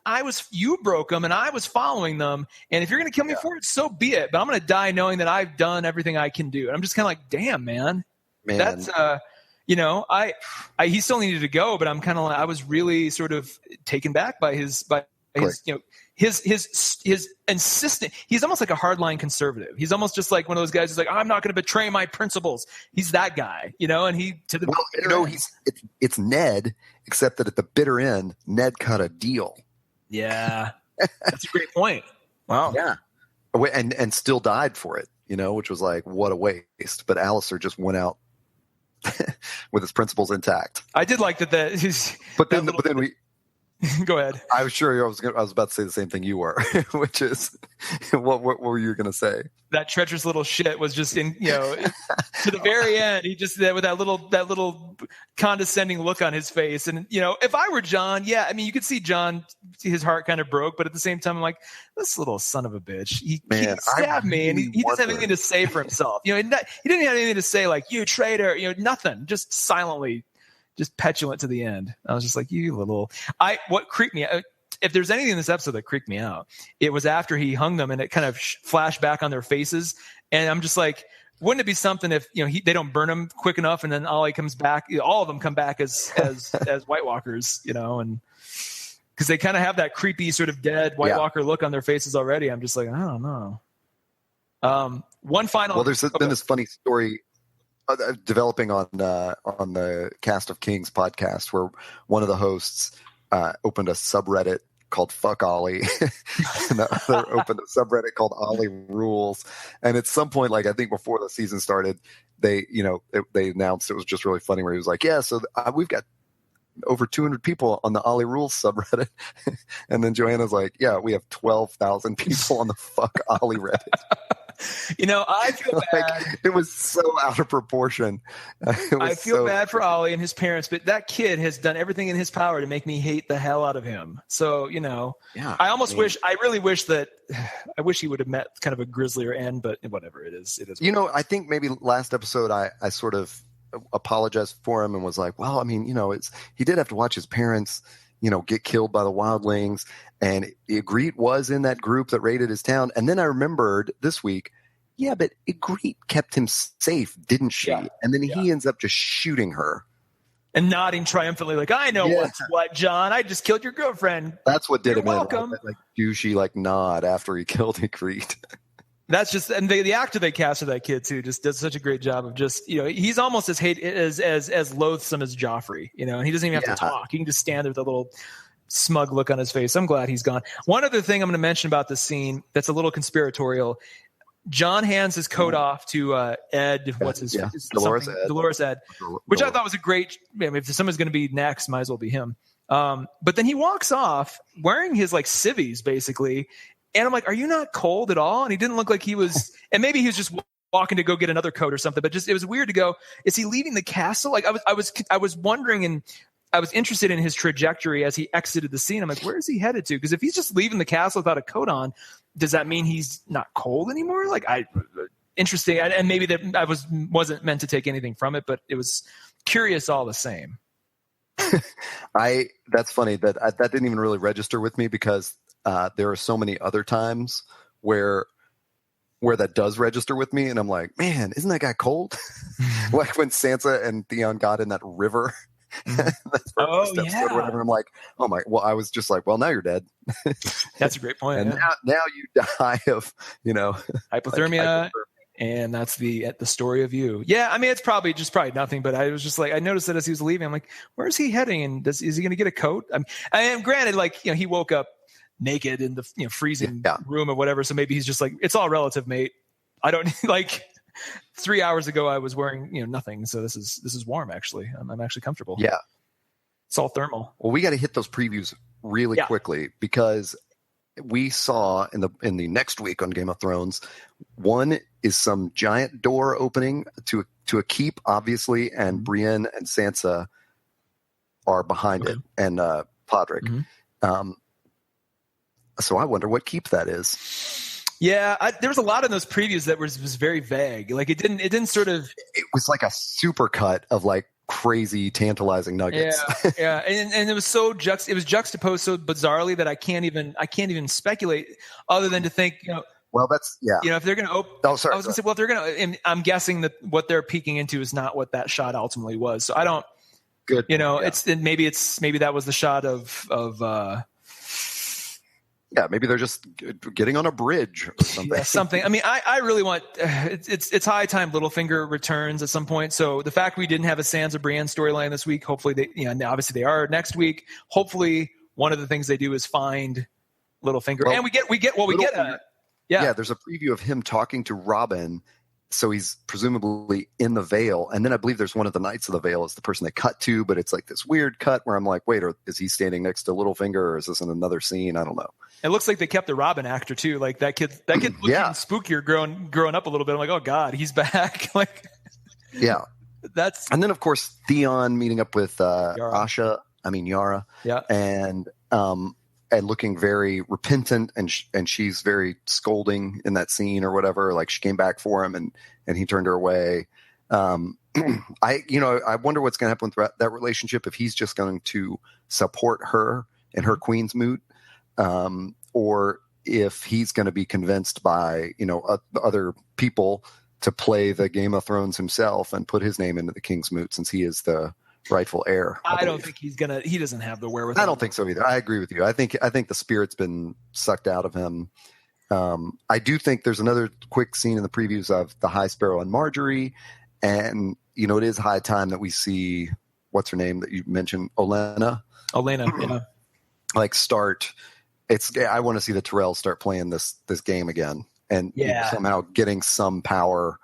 you broke them and I was following them. And if you're going to kill me for it, so be it. But I'm going to die knowing that I've done everything I can do. And I'm just kind of like, damn, man. That's, he still needed to go, but I'm kind of like, I was really sort of taken back by his insistent. He's almost like a hardline conservative. He's almost just like one of those guys who's like, I'm not going to betray my principles. He's that guy, and it's Ned, except that at the bitter end, Ned cut a deal. Yeah. That's a great point. Wow. Yeah. And still died for it, which was like, what a waste. But Alistair just went out with his principles intact. I did like that. But then we go ahead. I was sure I was about to say the same thing you were, which is what were you going to say? That treacherous little shit was just in, to the very end. He just with that little condescending look on his face. And if I were Jon, you could see Jon, his heart kind of broke, but at the same time, I'm like, this little son of a bitch. He stabbed me, and he doesn't have anything to say for himself. He didn't have anything to say like, you traitor, nothing. Just silently. Just petulant to the end. I was just like, what creeped me out, if there's anything in this episode that creeped me out, it was after he hung them and it kind of flashed back on their faces. And I'm just like, wouldn't it be something if, they don't burn them quick enough and then Ollie comes back, all of them come back as White Walkers, and because they kind of have that creepy sort of dead White Walker look on their faces already. I'm just like, I don't know. One final. Well, there's been this funny story developing on the Cast of Kings podcast where one of the hosts opened a subreddit called Fuck Ollie and the other opened a subreddit called Ollie Rules. And at some point, like I think before the season started, they announced, it was just really funny, where he was like, so we've got over 200 people on the Ollie Rules subreddit. And then Joanna's like, we have 12,000 people on the Fuck Ollie Reddit. I feel bad. It was so out of proportion. I feel bad for Ollie and his parents, but that kid has done everything in his power to make me hate the hell out of him. So, I really wish he would have met kind of a grislier end, but whatever it is. I think maybe last episode I sort of apologized for him and was like, well, I mean, he did have to watch his parents, get killed by the wildlings, and Ygritte was in that group that raided his town. And then I remembered this week, but Ygritte kept him safe, didn't she? Yeah. And then he ends up just shooting her. And nodding triumphantly like, I know what's what, Jon. I just killed your girlfriend. That's what did him welcome. In. Right? That, douchey nod after he killed Ygritte. That's just, and the actor they cast for that kid too just does such a great job of just, he's almost as loathsome as Joffrey, and he doesn't even have to talk. He can just stand there with a little smug look on his face. I'm glad he's gone. One other thing I'm going to mention about this scene that's a little conspiratorial. Jon hands his coat off to Ed. What's his name? Dolores Ed, which I thought was a great. If someone's going to be next, might as well be him. But then he walks off wearing his civvies basically. And I'm like, are you not cold at all? And he didn't look like he was, and maybe he was just walking to go get another coat or something, but just, it was weird to go, is he leaving the castle? Like I was wondering, and I was interested in his trajectory as he exited the scene. I'm like, where is he headed to? Because if he's just leaving the castle without a coat on, does that mean he's not cold anymore? Interesting. And maybe that I wasn't meant to take anything from it, but it was curious all the same. That's funny that didn't even really register with me, because there are so many other times where that does register with me, and I'm like, man, isn't that guy cold? Like when Sansa and Theon got in that river. That's first episode or whatever. I'm like, oh my! Well, I was just like, well, now you're dead. That's a great point. And now you die of hypothermia. And that's the story of you. Yeah, I mean, it's probably nothing. But I was just like, I noticed that as he was leaving, I'm like, where is he heading? And is he going to get a coat? And granted, he woke up naked in the freezing room or whatever. So maybe he's just like, it's all relative, mate. I don't like 3 hours ago I was wearing nothing. So this is warm actually. I'm actually comfortable. Yeah. It's all thermal. Well, we got to hit those previews really quickly because we saw in the next week on Game of Thrones, one is some giant door opening to a keep, obviously, and Brienne and Sansa are behind it, and Podrick. So I wonder what keep that is. Yeah, there was a lot in those previews that was very vague. Like it didn't sort of. It was like a super cut of like crazy tantalizing nuggets. Yeah, and it was it was juxtaposed so bizarrely that I can't even speculate other than to think Well, that's if they're going to open. Oh, sorry. I was going to say, well, if they're going to, I'm guessing that what they're peeking into is not what that shot ultimately was. So I don't. Good. Maybe that was the shot of. Maybe they're just getting on a bridge or something. Yeah, something. I mean, I really want. It's high time Littlefinger returns at some point. So the fact we didn't have a Sansa Brienne storyline this week, hopefully they, obviously they are next week. Hopefully one of the things they do is find Littlefinger, and we get. Yeah, there's a preview of him talking to Robin. So he's presumably in the Vale. And then I believe there's one of the Knights of the Vale is the person they cut to, but it's like this weird cut where I'm like, wait, is he standing next to Littlefinger or is this in another scene? I don't know. It looks like they kept the Robin actor too. Like that kid looking spookier growing up a little bit. I'm like, oh God, he's back. Like, yeah, and then of course Theon meeting up with Yara. Yeah. And looking very repentant, and she's very scolding in that scene or whatever. Like she came back for him, and he turned her away. I wonder what's going to happen with that relationship, if he's just going to support her in her queen's moot, or if he's going to be convinced by other people to play the Game of Thrones himself and put his name into the king's moot, since he is the rightful heir. I don't think he doesn't have the wherewithal. I don't think so either. I agree with you. I think the spirit's been sucked out of him. I do think there's another quick scene in the previews of the High Sparrow and Marjorie, and it is high time that we see what's her name that you mentioned, Olenna, yeah. Like start. I want to see the Tyrells start playing this game again, and somehow getting some power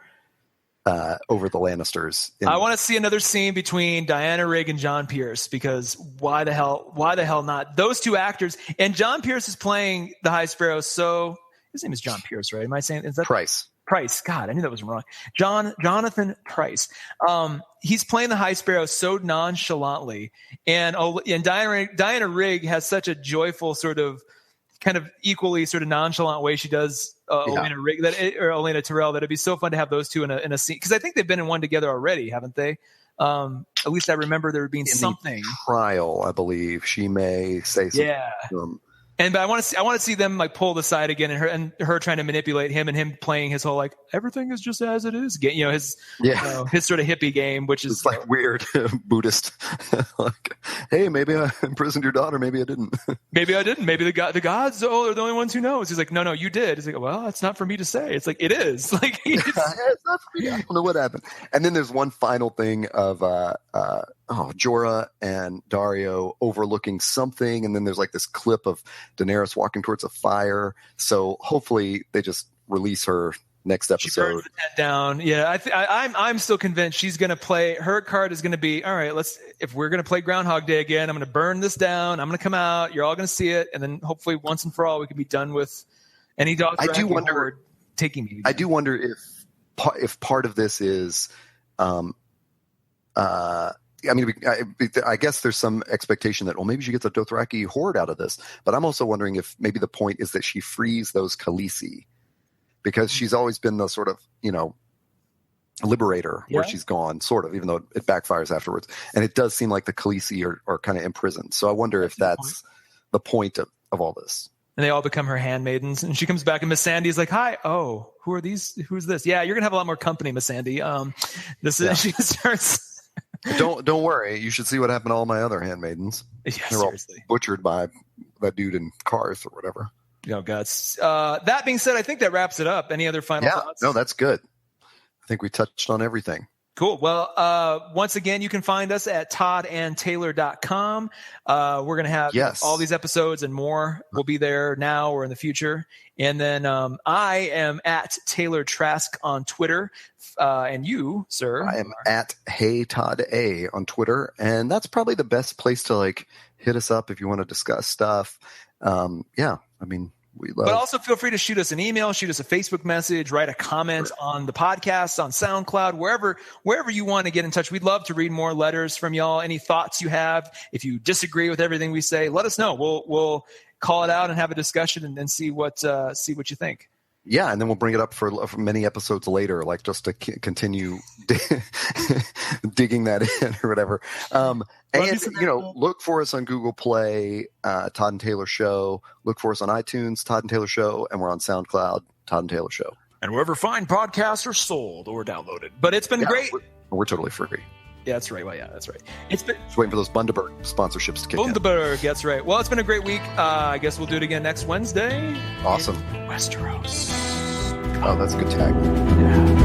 over the Lannisters. I want to see another scene between Diana Rigg and John Pierce, because why the hell not? Those two actors, and John Pierce is playing the High Sparrow. So his name is John Pierce, right? Am I saying, is that Price? God, I knew that was wrong. Jonathan Price. He's playing the High Sparrow so nonchalantly, and Diana Rigg has such a joyful sort of, kind of equally sort of nonchalant way she does Olenna Tyrell, that it'd be so fun to have those two in a scene, because I think they've been in one together already, haven't they? At least I remember there being something. Trial, I believe she may say something. Yeah. But I want to see them like pulled aside again, and her trying to manipulate him, and him playing his whole like everything is just as it is game. His sort of hippie game, which is it's like weird Buddhist. Like, hey, maybe I imprisoned your daughter, maybe I didn't. Maybe I didn't. Maybe the gods are the only ones who knows. He's like, no, you did. He's like, well, it's not for me to say. It's like, it is. Like, it's not for me. I don't know what happened. And then there's one final thing of Jorah and Dario overlooking something, and then there's like this clip of Daenerys walking towards a fire. So hopefully they just release her next episode. She burns the tent down. Yeah, I'm still convinced she's going to play. Her card is going to be, all right, if we're going to play Groundhog Day again, I'm going to burn this down. I'm going to come out. You're all going to see it, and then hopefully once and for all we can be done with any dog. I do wonder taking me. I do wonder if part of this is. I mean, I guess there's some expectation that, well, maybe she gets a Dothraki horde out of this. But I'm also wondering if maybe the point is that she frees those Khaleesi, because she's always been the sort of, liberator where she's gone, sort of, even though it backfires afterwards. And it does seem like the Khaleesi are kind of imprisoned. So I wonder if that's the point of all this. And they all become her handmaidens. And she comes back, and Miss Sandy's like, hi, oh, who are these? Who's this? Yeah, you're going to have a lot more company, Miss Sandy. She starts... Don't worry. You should see what happened to all my other handmaidens. Yeah, They're seriously all butchered by that dude in Karth or whatever. Oh, God. That being said, I think that wraps it up. Any other final thoughts? No, that's good. I think we touched on everything. Cool. Well, once again, you can find us at toddandtaylor.com. We're going to have all these episodes and more will be there now or in the future. And then I am at Taylor Trask on Twitter. And you, sir? I am at Hey Todd A on Twitter. And that's probably the best place to like hit us up if you want to discuss stuff. But also feel free to shoot us an email, shoot us a Facebook message, write a comment on the podcast, on SoundCloud, wherever you want to get in touch. We'd love to read more letters from y'all. Any thoughts you have, if you disagree with everything we say, let us know. We'll call it out and have a discussion and see what you think. Yeah, and then we'll bring it up for many episodes later, like just to continue digging that in or whatever. Look for us on Google Play, Todd and Taylor Show. Look for us on iTunes, Todd and Taylor Show, and we're on SoundCloud, Todd and Taylor Show. And wherever fine podcasts are sold or downloaded. But it's been great. We're totally free. Yeah, that's right. Well, yeah, that's right. It's been just waiting for those Bundaberg sponsorships to kick in. Bundaberg, that's right. Well, it's been a great week. I guess we'll do it again next Wednesday. Awesome. Westeros. Oh, that's a good tag. Yeah.